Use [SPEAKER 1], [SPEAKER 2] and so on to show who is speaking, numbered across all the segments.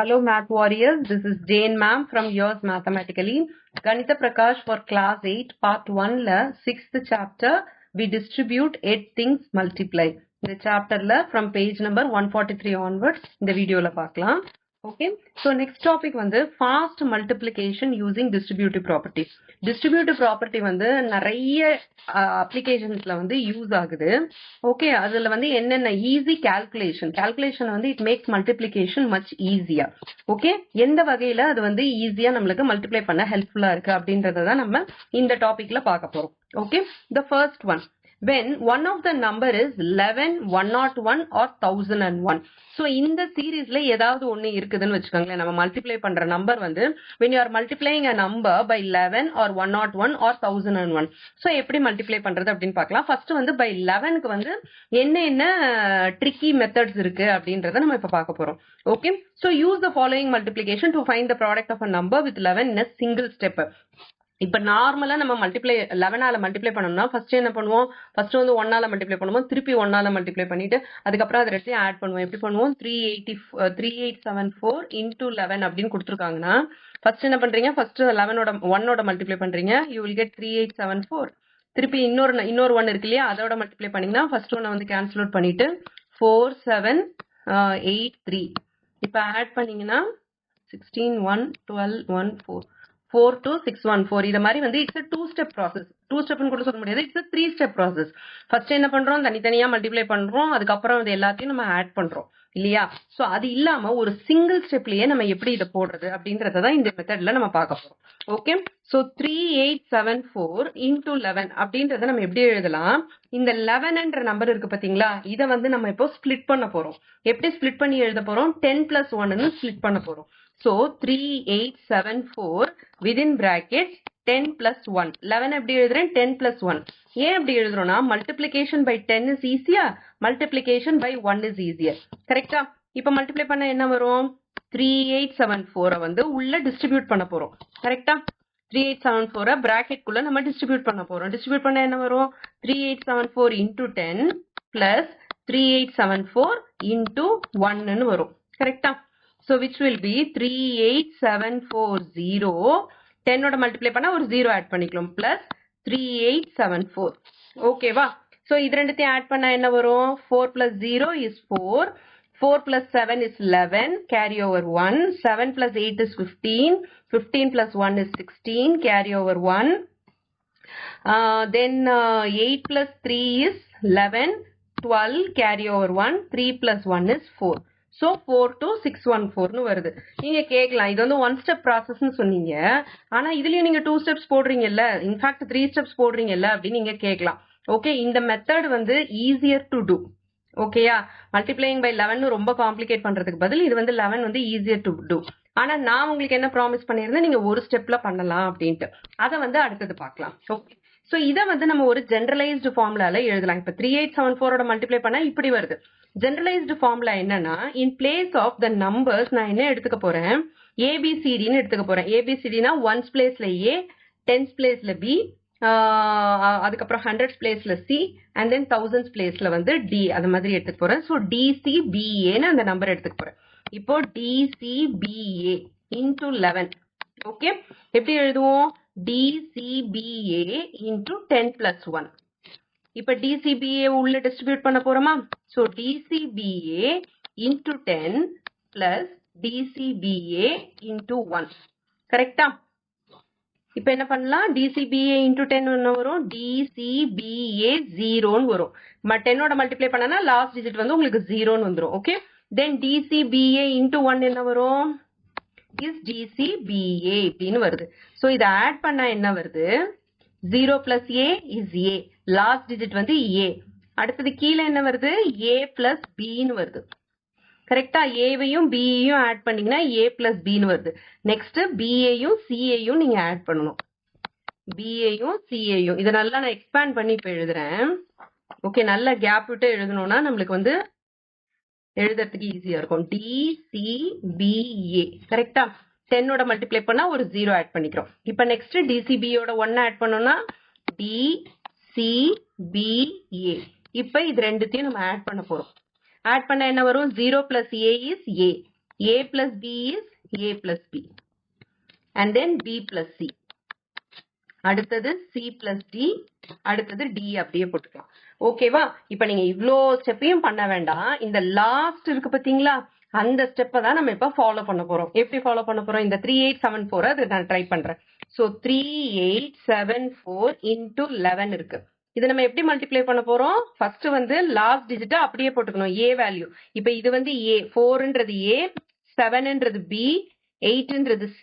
[SPEAKER 1] Hello Math Warriors, this is Jane ma'am from Yours Mathematically. Ganitha Prakash for class 8 part 1 la 6th chapter we distribute 8 things multiply. The chapter la from page number 143 onwards இந்த வீடியோல பார்க்கலாம். Okay, so next topic வந்து fast multiplication using distributive property. Distributive property வந்து நிறைய applicationஸ்ல வந்து use ஆகுது. Okay, அதுல வந்து என்னென்ன easy calculation வந்து it makes multiplication much easier. Okay, எந்த வகையில அது வந்து ஈஸியா நம்மளுக்கு மல்டிப்ளை பண்ண ஹெல்ப்ஃபுல்லா இருக்கு அப்படின்றத தான் நம்ம இந்த டாபிக்ல பார்க்க போறோம். Okay, the first one. When one of the number is 11, 101 or 1001. So இந்த சீரீஸ்ல ஏதாவது ஒண்ணு இருக்குதுன்னு வச்சுக்கோங்களேன். நம்ம மல்டிப்ளை பண்ற நம்பர் வந்து when you are multiplying a number by 11 or 101 or 1001. So எப்படி மல்டிப்ளை பண்றது அப்படின்னு பார்க்கலாம். ஃபர்ஸ்ட் வந்து by 11க்கு வந்து என்ன ட்ரிக்கி மெத்தட்ஸ் இருக்கு அப்படின்றத நம்ம இப்ப பார்க்க போறோம். Okay, so use the following multiplication to find the product of a number with 11 in a single step. இப்ப நார்மலா நம்ம மல்டிப்ளை 11ஆல மல்டிப்ளை பண்ணோம்னா ஃபர்ஸ்ட் என்ன பண்ணுவோம், ஃபர்ஸ்ட் வந்து 1ஆல மல்டிப்ளை பண்ணுவோம், திருப்பி 1ஆல மல்டிப்ளை பண்ணிட்டு அதுக்கப்புறம் அதை ரெண்டையும் ஆட் பண்ணுவோம். எப்படி பண்ணுவோம், 3874 into 11 அப்படின்னு கொடுத்துருக்காங்கன்னா ஃபர்ஸ்ட் என்ன பண்றீங்க, ஃபர்ஸ்ட் 11ஓட 1ஓட மல்டிப்ளை பண்றீங்க, யூ வில் கெட் 3874. திருப்பி இன்னொரு ஒன் இருக்கு இல்லையா, அதோட மல்டிப்ளை பண்ணீங்கன்னா ஃபர்ஸ்ட் ஒன்னை வந்து கேன்சல் அவுட் பண்ணிட்டு 4783. இப்ப ஆட் பண்ணீங்கன்னா 16 1 12 1 4 42614. இத மாதிரி வந்து இட்ஸ் a 2-step process. 2-stepன்னு கூட சொல்ல முடியாது, it's a 3-step process. First என்ன பண்றோம், தனித்தனியா மல்டிப்ளை பண்றோம், அதுக்கப்புறம் இது எல்லாத்தையும் நம்ம ஆட் பண்றோம் இல்லையா. சோ அது இல்லாம ஒரு சிங்கிள் ஸ்டெப்லயே நம்ம எப்படி இதை போடுறது அப்படின்றதான் இந்த மெத்தட்ல நம்ம பார்க்க போறோம். ஓகே, சோ 3874 into 11 அப்படின்றத நம்ம எப்படி எழுதலாம், இந்த 11ன்ற நம்பர் இருக்கு பாத்தீங்களா, இதை வந்து நம்ம இப்போ ஸ்பிளிட் பண்ண போறோம். எப்படி ஸ்பிளிட் பண்ணி எழுத போறோம், 10+1ன்னு ஸ்பிளிட் பண்ண போறோம். So 3874 within brackets 10+1. 11 எப்படி எழுதுறேன், 10+1. ஏன் எப்படி எழுதுறோம்னா multiplication by 10 is easier, multiplication by 1 is easier. கரெக்டா. இப்ப மல்டிப்ளை பண்ண என்ன வரும், 3874 வந்து உள்ள டிஸ்ட்ரிபியூட் பண்ண போறோம். கரெக்டா. 3874 பிராக்கெட் குள்ள நம்ம டிஸ்ட்ரிபியூட் பண்ண போறோம். டிஸ்ட்ரிபியூட் பண்ண என்ன வரும், 3874 into 10 plus 3874 into 1ன்னு வரும். கரெக்டா. So which will be 38740. 10 ஓட மல்டிப்ளை பண்ணா ஒரு 0 ஆட் பண்ணிக்கலாம், plus 3874. ஓகேவா. சோ இது ரெண்டுத்தையும் ஆட் பண்ணா என்ன வரும், 4 plus 0 is 4, 4 plus 7 is 11, carry over 1, 7 plus 8 is 15, 15 plus 1 is 16, carry over 1, then 8 plus 3 is 11, 12, carry over 1, 3 plus 1 is 4. So 42614 வருது. நீங்க கேட்கலாம், இது வந்து 1-step ப்ராசஸ்ன்னு சொன்னீங்க, ஆனா இதுலயும் நீங்க 2 steps போடுறீங்கல்ல, இன்ஃபேக்ட் 3 steps போடுறீங்கல்ல அப்படின்னு நீங்க கேட்கலாம். ஓகே, இந்த மெத்தட் வந்து ஈஸியர் டு டூ. ஓகேயா, மல்டிப்ளையிங் பை 11 ரொம்ப காம்ப்ளிகேட் பண்றதுக்கு பதில் இது வந்து 11 வந்து ஈஸியர் டு டூ. ஆனா நான் உங்களுக்கு என்ன ப்ராமிஸ் பண்ணியிருந்தேன், நீங்க ஒரு ஸ்டெப்ல பண்ணலாம் அப்படின்ட்டு, அதை வந்து அடுத்தது பார்க்கலாம். ஓகே, சோ இதை வந்து நம்ம ஒரு ஜெனரலைஸ்டு ஃபார்முலால எழுதலாம். இப்ப 3874ஓட மல்டிப்ளை பண்ணா இப்படி வருது. ஜெனரலைஸ்டு ஃபார்முலா என்னன்னா, in place of the numbers நான் என்ன எடுத்துக்க போறேன், ஏபிசிடின்னு எடுத்துக்க போறேன். ஏபிசிடினா 1's பிளேஸ்ல ஏ, 10's பிளேஸ்ல பி, அதுக்கப்புறம் 100's பிளேஸ்ல சி, அண்ட் தென் 1000's பிளேஸ்ல வந்து டி, அது மாதிரி எடுத்துக்க போறேன். ஸோ டிசிபிஏன்னு அந்த நம்பர் எடுத்துக்க போறேன். இப்போ டிசிபிஏ into 11. ஓகே, எப்படி எழுதுவோம், டிசிபிஏ into 10+1. இப்ப டிசிபிஏ உள்ள டிஸ்ட்ரிபியூட் பண்ண போறோமா. So DCPA into 10 plus DCPA into 1. கரெக்டா. இப்ப என்ன பண்ணலாம், டிசிபிஏ into 10 என்ன வரும், டிசிபிஏ 0ன்னு வரும். 10ஓட மல்டிப்ளை பண்ணனா லாஸ்ட் டிஜிட் வந்து உங்களுக்கு 0ன்னு வந்துரும். ஓகே, தென் டிசிபிஏ into 1 என்ன வரும், is டிசிபிஏ இப்படின்னு வருது. சோ இதை ஆட் பண்ணா என்ன வருது, 0 plus a is a, last digit வந்து a. அடுத்தது கீழே என்ன வருது, a plus bன்னு வருது. கரெக்டா. ஏவையும் பியையும் ஆட் பண்ணீங்கன்னா a plus bன்னு வருது. நெக்ஸ்ட் பியையும் சியையும் நீங்க ஆட் பண்ணணும், பியையும் சியையும். இதை நல்லா நான் எக்ஸ்பேண்ட் பண்ணி இப்ப எழுதுறேன். ஓகே, நல்ல கேப் விட்டு எழுதணும்னா நம்மளுக்கு வந்து எழுதுறதுக்கு ஈஸியா இருக்கும். டிசிபிஏ கரெக்டா. 10ஓட மல்டிப்ளை பண்ணா ஒரு 0 ஆட் பண்ணிக்கிறோம். இப்ப நெக்ஸ்ட் டிசிபியோட 1 ஆட் பண்ணோம்னா டிசிபிஏ. இப்ப இது ரெண்டுத்தையும் நம்ம ஆட் பண்ண போறோம். ஆட் பண்ண என்ன வரும், 0 plus a is a, A plus B is A plus B. And then B plus C. அடுத்தது C plus D. அடுத்தது D அப்படியே போட்டுக்கலாம். ஓகேவா? இப்ப நீங்க இவ்ளோ ஸ்டெப்பையும் பண்ண வேண்டாம். இந்த லாஸ்ட் இருக்கு பாத்தீங்களா? அந்த ஸ்டெப்பை தான் நம்ம இப்ப ஃபாலோ பண்ண போறோம். எப்படி ஃபாலோ பண்ண போறோம்? இந்த 3874 அது நான் ட்ரை பண்றேன். சோ 3874 into 11 இருக்கு. இது நம்ம எப்படி மல்டிப்ளை பண்ண போறோம்? ஃபர்ஸ்ட் வந்து லாஸ்ட் டிஜிட்டை அப்படியே போட்டுக்கணும். A value. இப்ப இது வந்து A, 4ன்றது A, 7ன்றது B, 8ன்றது C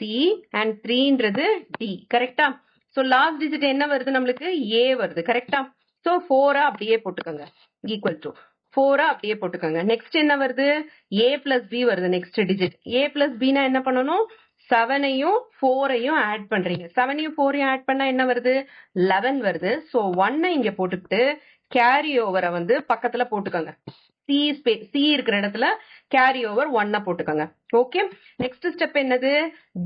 [SPEAKER 1] and 3ன்றது D. கரெக்டா? சோ லாஸ்ட் டிஜிட் என்ன வருது நம்மளுக்கு? A வருது. கரெக்டா? சோ 4 அப்படியே போட்டுக்கோங்க. ஈக்குவல் டு 4 அப்படியே போட்டுக்கோங்க. நெக்ஸ்ட் என்ன வருது? A plus B வருது next digit. A plus B னா என்ன பண்ணணும்? 7ஐயும் 4ஐயும் ஆட் பண்றீங்க. 7ஐயும் 4ஐயும் ஆட் பண்ணா என்ன வருது? 11 வருது. சோ 1 இங்க போட்டுட்டு கேரி ஓவரை வந்து பக்கத்துல போட்டுக்கோங்க. C இருக்கிற இடத்துல கேரி ஓவர் 1 போட்டுக்கோங்க. ஓகே. நெக்ஸ்ட் ஸ்டெப் என்னது?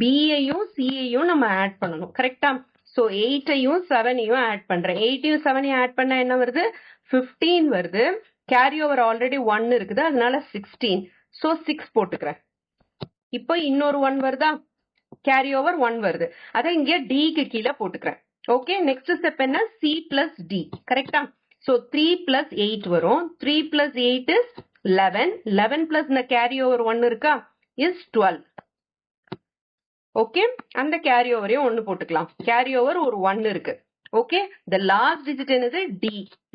[SPEAKER 1] B-ஐயும் C-ஐயும் நம்ம ஆட் பண்ணணும். கரெக்டா? சோ 8ஐயும் 7ஐயும் ஆட் பண்றேன். 8ஐயும் 7ஐயும் ஆட் பண்ணா என்ன வருது? 15 வருது. கேரி ஓவர் ஆல்ரெடி 1 இருக்குது, அதனால 16. சோ 6 போட்டுக்கிறேன். இப்போ இன்னொரு 1 வருதா? கேரி ஓவர் 1 வருது. அதை இங்க D-க்கு கீழே போட்டுக்கிறேன். ஓகே. நெக்ஸ்ட் ஸ்டெப் என்ன? C plus D. கரெக்டா? சோ 3 plus 8 வரும். 3 plus 8 is 11. 11 plus இந்த கேரி ஓவர் 1 இருக்கா? is 12. ஓகே. அந்த கேரி ஓவரையும் 1 போட்டுக்கலாம். கேரி ஓவர் ஒரு 1 இருக்கு. ஓகே. the last digit என்னது? D.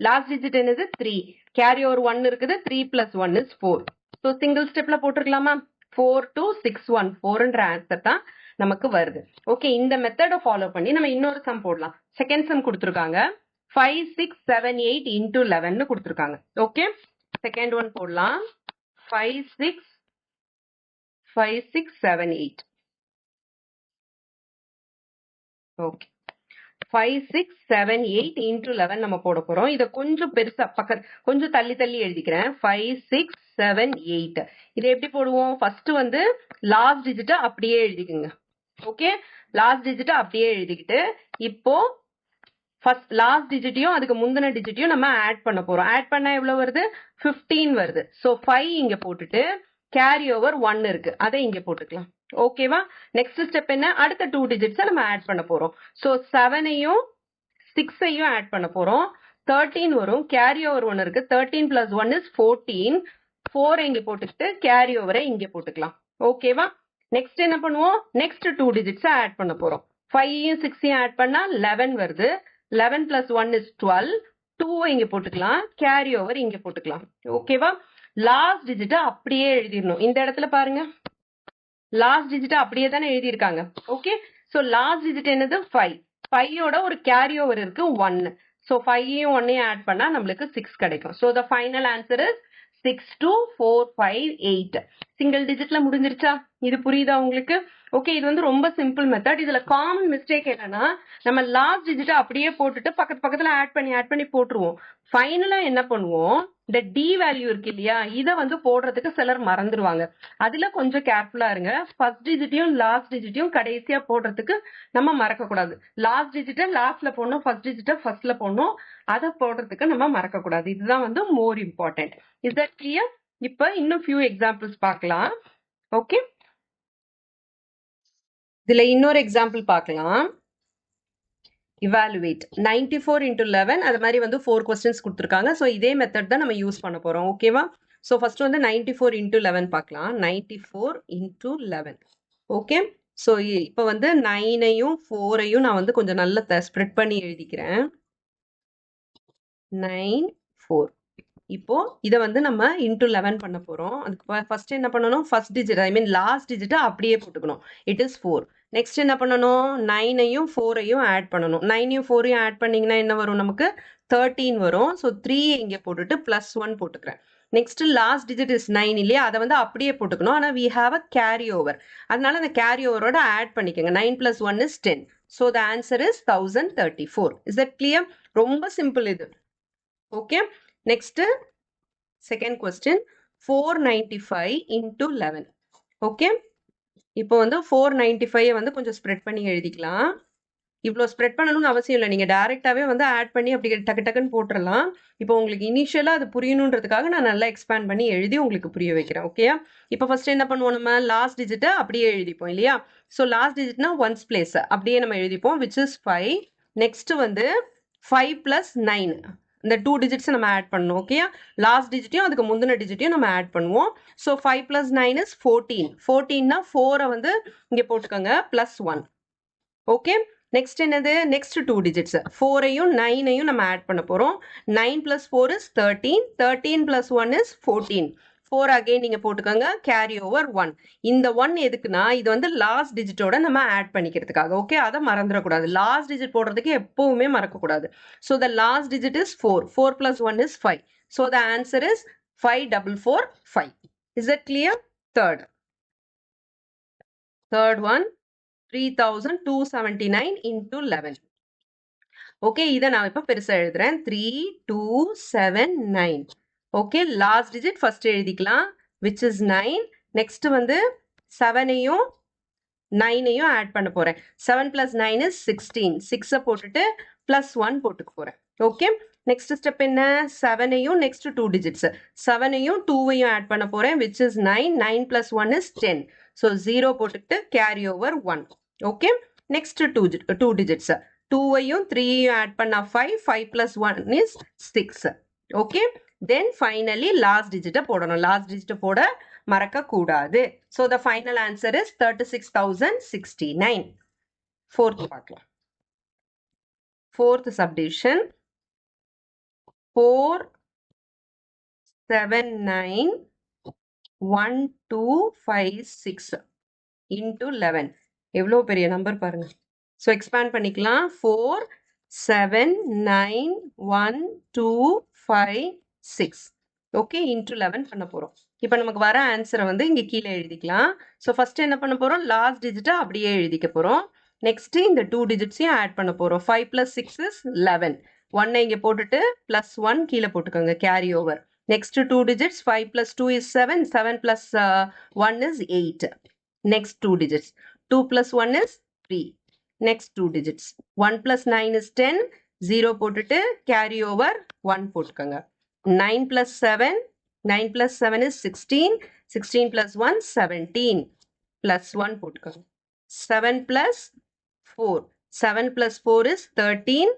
[SPEAKER 1] last digit என்னது? 3. கேரி ஓவர் 1 இருக்குது. 3 plus 1 is 4. சோ சிங்கிள் ஸ்டெப்ல போட்டுக்கலாமா? 42614ன்ற ஆன்சர் தான் நமக்கு வருது. ஓகே. இந்த மெத்தட ஃபாலோ பண்ணி நம்ம இன்னொரு சம் போடலாம். செகண்ட் சம் கொடுத்திருக்காங்க. 5678 into 11 கொடுத்திருக்காங்க. ஓகே. செகண்ட் ஒன் போடலாம். 5678. ஓகே. 5678 into 11 நம்ம போட போறோம். இத கொஞ்சம் பெருசா கொஞ்சம் தள்ளி தள்ளி எழுதிக்கிறேன். 5678. இதை எப்படி போடுவோம்? ஃபர்ஸ்ட் வந்து லாஸ்ட் டிஜிட் அப்படியே எழுதிக்குங்க. ஓகே. லாஸ்ட் டிஜிட் அப்படியே எழுதிக்கிட்டு இப்போ ஃபர்ஸ்ட் லாஸ்ட் டிஜிட்டையும் அதுக்கு முந்தின டிஜிட்டையும் நம்ம ஆட் பண்ண போறோம். ஆட் பண்ணா எவ்வளவு வருது? 15 வருது. சோ 5 இங்க போட்டுட்டு கேரி ஓவர் 1 இருக்கு, அதை இங்க போட்டுக்கலாம். ஓகேவா? நெக்ஸ்ட் ஸ்டெப் என்ன? அடுத்த 2 டிஜிட்ஸை நம்ம ஆட் பண்ண போறோம். சோ 7ஐயும் 6ஐயும் ஆட் பண்ண போறோம். 13 வரும். கேரி ஓவர் 1 இருக்கு. 13 plus 1 is 14. 4 இங்க போட்டுக்கிட்டு கேரி ஓவரை இங்க போட்டுக்கலாம். ஓகேவா? நெக்ஸ்ட் என்ன பண்ணுவோம்? நெக்ஸ்ட் 2 டிஜிட்ஸை ஆட் பண்ண போறோம். 5ஐயும் 6ஐயும் ஆட் பண்ணா 11 வருது. 11 plus 1 is 12. 2 இங்க போட்டுக்கலாம். கேரி ஓவர் இங்க போட்டுக்கலாம். ஓகேவா? லாஸ்ட் டிஜிட் அப்படியே எழுதிடணும். இந்த இடத்துல பாருங்க, லாஸ்ட் டிஜிட் அப்படியே தானே எழுதியிருக்காங்க. ஓகே. சோ லாஸ்ட் டிஜிட் என்னது? 5. 5யோட ஒரு கேரி ஓவர் இருக்கு 1. சோ 5ஐயும் 1ஐயும் ஆட் பண்ணா நம்மளுக்கு 6 கிடைக்கும். So the final answer is 62458. Single டிஜிட்ல முடிஞ்சிருச்சா? இது புரியுதா உங்களுக்கு? ஓகே. இது வந்து ரொம்ப சிம்பிள் மெத்தட். இதுல காமன் மிஸ்டேக் என்னன்னா, நம்ம லாஸ்ட் டிஜிட் அப்படியே போட்டுட்டு பக்கத்துல ஆட் பண்ணி போட்டுருவோம். ஃபைனலா என்ன பண்ணுவோம்? இந்த D வேல்யூ இருக்கு இல்லையா, இதை வந்து போடுறதுக்கு சிலர் மறந்துடுவாங்க. அதுல கொஞ்சம் கேர்ஃபுல்லா இருங்க. ஃபர்ஸ்ட் டிஜிட்டையும் லாஸ்ட் டிஜிட்டையும் கடைசியா போடுறதுக்கு நம்ம மறக்க கூடாது. லாஸ்ட் டிஜிட்டை லாஸ்ட்ல போடணும், ஃபர்ஸ்ட் டிஜிட்டை ஃபர்ஸ்ட்ல போடணும். அதை போடுறதுக்கு நம்ம மறக்க கூடாது. இதுதான் வந்து more important. Is that clear? இப்ப இன்னும் ஃபியூ எக்ஸாம்பிள்ஸ் பார்க்கலாம். ஓகே. இதுல இன்னொரு எக்ஸாம்பிள் பார்க்கலாம். evaluate 94 into 11. அது மாதிரி வந்து 4 questions கொடுத்திருக்காங்க. ஸோ இதே மெத்தட் தான் நம்ம யூஸ் பண்ண போறோம். ஓகேவா? ஸோ ஃபர்ஸ்ட் வந்து 94 into 11 பார்க்கலாம். 94 into 11. ஓகே. ஸோ இப்போ வந்து 9ஐயும் 4ஐயும் நான் வந்து கொஞ்சம் நல்லா ஸ்ப்ரெட் பண்ணி எழுதிக்கிறேன். 9 4. இப்போ இதை வந்து நம்ம இன்டூ 11 பண்ண போறோம். அதுக்கு ஃபர்ஸ்ட் என்ன பண்ணணும்? ஃபர்ஸ்ட் டிஜிட், ஐ மீன் லாஸ்ட் டிஜிட்டை அப்படியே போட்டுக்கணும். It is 4. நெக்ஸ்ட் என்ன பண்ணணும்? 9ஐயும் 4ஐயும் ஆட் பண்ணணும். 9ஐயும் 4ஐயும் ஆட் பண்ணீங்கன்னா என்ன வரும்? நமக்கு 13 வரும். ஸோ 3 இங்கே போட்டுட்டு பிளஸ் 1 போட்டுக்கிறேன். நெக்ஸ்ட் லாஸ்ட் டிஜிட் இஸ் 9 இல்லையா, அதை வந்து அப்படியே போட்டுக்கணும். ஆனால் we have a carry over, அதனால அந்த கேரி ஓவரோட ஆட் பண்ணிக்கோங்க. 9 plus 1 is 10. So the answer is 1034. Is that clear? ரொம்ப சிம்பிள் இது. Okay. Next second question 495 into 11. Okay. இப்போ வந்து 495 வந்து கொஞ்சம் ஸ்ப்ரெட் பண்ணி எழுதிக்கலாம். இவ்வளோ ஸ்ப்ரெட் பண்ணணும்னு அவசியம் இல்லை. நீங்கள் டேரெக்டாகவே வந்து ஆட் பண்ணி அப்படி டக்கு டக்குன்னு போட்டுடலாம். இப்போ உங்களுக்கு இனிஷியலாக அது புரியணுன்றதுக்காக நான் நல்லா எக்ஸ்பேண்ட் பண்ணி எழுதி உங்களுக்கு புரிய வைக்கிறேன். ஓகேயா? இப்போ ஃபர்ஸ்ட் என்ன பண்ணுவோம், நம்ம லாஸ்ட் டிஜிட்டை அப்படியே எழுதிப்போம் இல்லையா? ஸோ லாஸ்ட் டிஜிட்னா ஒன்ஸ் பிளேஸ் அப்படியே நம்ம எழுதிப்போம், விச் இஸ் 5. நெக்ஸ்ட் வந்து 5 + 9 இந்த 2 டிஜிட்ஸ் நம்ம ஆட் பண்ணணும். ஓகேயா? லாஸ்ட் டிஜிட்டையும் அதுக்கு முந்தின டிஜிட்டையும் நம்ம ஆட் பண்ணுவோம். So 5 + 9 is 14. 14னா 4 வந்து இங்கே போட்டுக்கோங்க +1. ஓகே, நெக்ஸ்ட் என்னது, நெக்ஸ்ட் 2 டிஜிட்ஸ் 4ஐயும் 9ஐயும் நம்ம ஆட் பண்ண போகிறோம். 9 + 4 is 13. 13 + 1 is 14. 4 அகைன் நீங்கள் போட்டுக்கோங்க, கேரி ஓவர் 1. இந்த 1 எதுக்குன்னா இது வந்து லாஸ்ட் டிஜிட்டோட நம்ம ஆட் பண்ணிக்கிறதுக்காக. ஓகே, அதை மறந்துடக்கூடாது. லாஸ்ட் டிஜிட் போடுறதுக்கு எப்பவுமே மறக்கக்கூடாது. So the last digit is 4. 4 + 1 is 5. So the answer is 5445. Is that clear? Third one 3279 into 11. Okay, இதை நான் இப்போ பெருசாக எழுதுறேன். 3279. ஓகே, லாஸ்ட் டிஜிட் ஃபர்ஸ்ட் எழுதிக்கலாம், which is 9. நெக்ஸ்ட் வந்து 7ஐயும் 9ஐயும் ஆட் பண்ண போகிறேன். 7 + 9 is 16. 6ஐ போட்டுட்டு +1 போட்டுக்க போகிறேன். ஓகே, நெக்ஸ்ட் ஸ்டெப் என்ன, 7ஐயும் நெக்ஸ்ட் 2 டிஜிட்ஸ் 7ஐயும் 2ஐயும் ஆட் பண்ண போகிறேன், which is 9. 9 + 1 is 10. ஸோ 0 போட்டுக்கிட்டு carry over 1. Okay, next 2 digits 2ஐயும் 3ஐயும் ஆட் பண்ணா 5. 5 + 1 is 6. Okay, then finally last டிஜிட்டை போடணும். லாஸ்ட் டிஜிட்டை போட மறக்க கூடாது. So the final answer is 36,069. Fourth பார்க்கலாம். Fourth subdivision 4791256 into 11. எவ்வளோ பெரிய நம்பர் பாருங்க. ஸோ எக்ஸ்பேண்ட் பண்ணிக்கலாம். 4791256 ஓகே இன்டூ 11 பண்ண போகிறோம். இப்போ நமக்கு வர ஆன்சரை வந்து இங்கே கீழே எழுதிக்கலாம். ஸோ ஃபர்ஸ்ட் என்ன பண்ண போகிறோம், லாஸ்ட் டிஜிட்டை அப்படியே எழுதிக்க போகிறோம். நெக்ஸ்ட் இந்த 2 டிஜிட்ஸையும் ஆட் பண்ண போகிறோம். 5 + 6 is 11. 1 இங்கே போட்டுட்டு +1 கீழே போட்டுக்கோங்க, carry over. Next 2 digits 5 + 2 is 7. 7 + 1 is 8. Next 2 digits 2 + 1 is 3. Next 2 digits 1 + 9 is 10. 0 போட்டுட்டு carry over 1 போட்டுக்கங்க. 9 + 7 9 + 7 is 16. 16 + 1 17 +1 போட்டுக்கங்க. 7 + 4 7 + 4 is 13.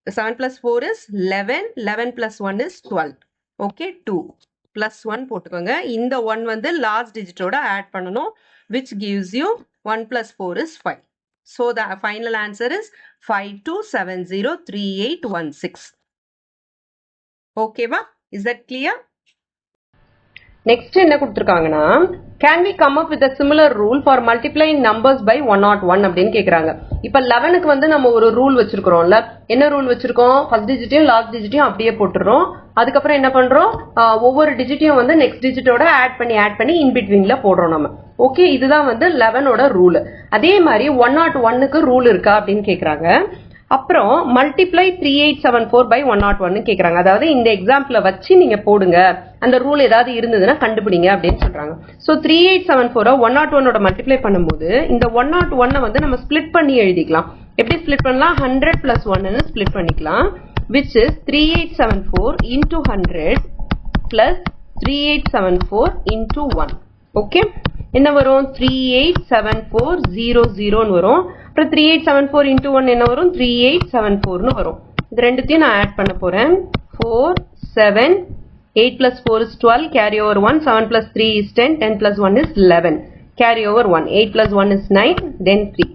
[SPEAKER 1] 7 + 4 is 11. 11 + 1 is 12. ஓகே, 2 +1 போட்டுக்கோங்க. இந்த 1 வந்து லாஸ்ட் டிஜிட்டோட ஆட் பண்ணணும், which gives you 1 + 4 is 5. So the final answer is 52703816. Okay, is that clear? Next என்ன கொடுத்துருக்காங்கன்னா, can we come up with a similar rule for multiplying numbers by 101 அப்படின்னு கேட்குறாங்க. இப்போ 11க்கு வந்து நம்ம ஒரு ரூல் வச்சிருக்கிறோம்ல, என்ன ரூல் வச்சிருக்கோம், ஃபர்ஸ்ட் டிஜிட்டையும் லாஸ்ட் டிஜிட்டையும் அப்படியே போட்டுறோம். அதுக்கப்புறம் என்ன பண்றோம், ஒவ்வொரு டிஜிட்டையும் வந்து நெக்ஸ்ட் டிஜிட்டோட ஆட் பண்ணி இன்பிட்வீன்ல போடுறோம் நம்ம. ஓகே, இதுதான் வந்து 11ஓட ரூல். அதே மாதிரி 101க்கு ரூல் இருக்கா அப்படின்னு கேட்குறாங்க. அப்புறம் மல்டிப்ளை 3874 by 101 கேட்குறாங்க. அதாவது இந்த எக்ஸாம்பிளை வச்சு நீங்க போடுங்க, அந்த ரூல் ஏதாவது இருந்ததுன்னா கண்டுபிடிங்க அப்படின்னு சொல்றாங்க. ஸோ 3874 101ஓட மல்டிப்ளை பண்ணும்போது இந்த 101 வந்து நம்ம ஸ்பிளிட் பண்ணி எழுதிக்கலாம். எப்படி ஸ்பிளிட் பண்ணலாம், 100 + 1 ஸ்பிளிட் பண்ணிக்கலாம், which is 3874 into 100 plus 3874 into 1. Okay, என்ன வரும், 387400 வரும். அப்புறம் 3874 into 1 என்ன வரும், 3874 வரும். இது ரெண்டுத்தையும் நான் ஆட் பண்ண போறேன். 4 7 8 + 4 is 12, carry over 1. 7 + 3 is 10. 10 + 1 is 11, carry over 1. 8 + 1 is 9, then 3.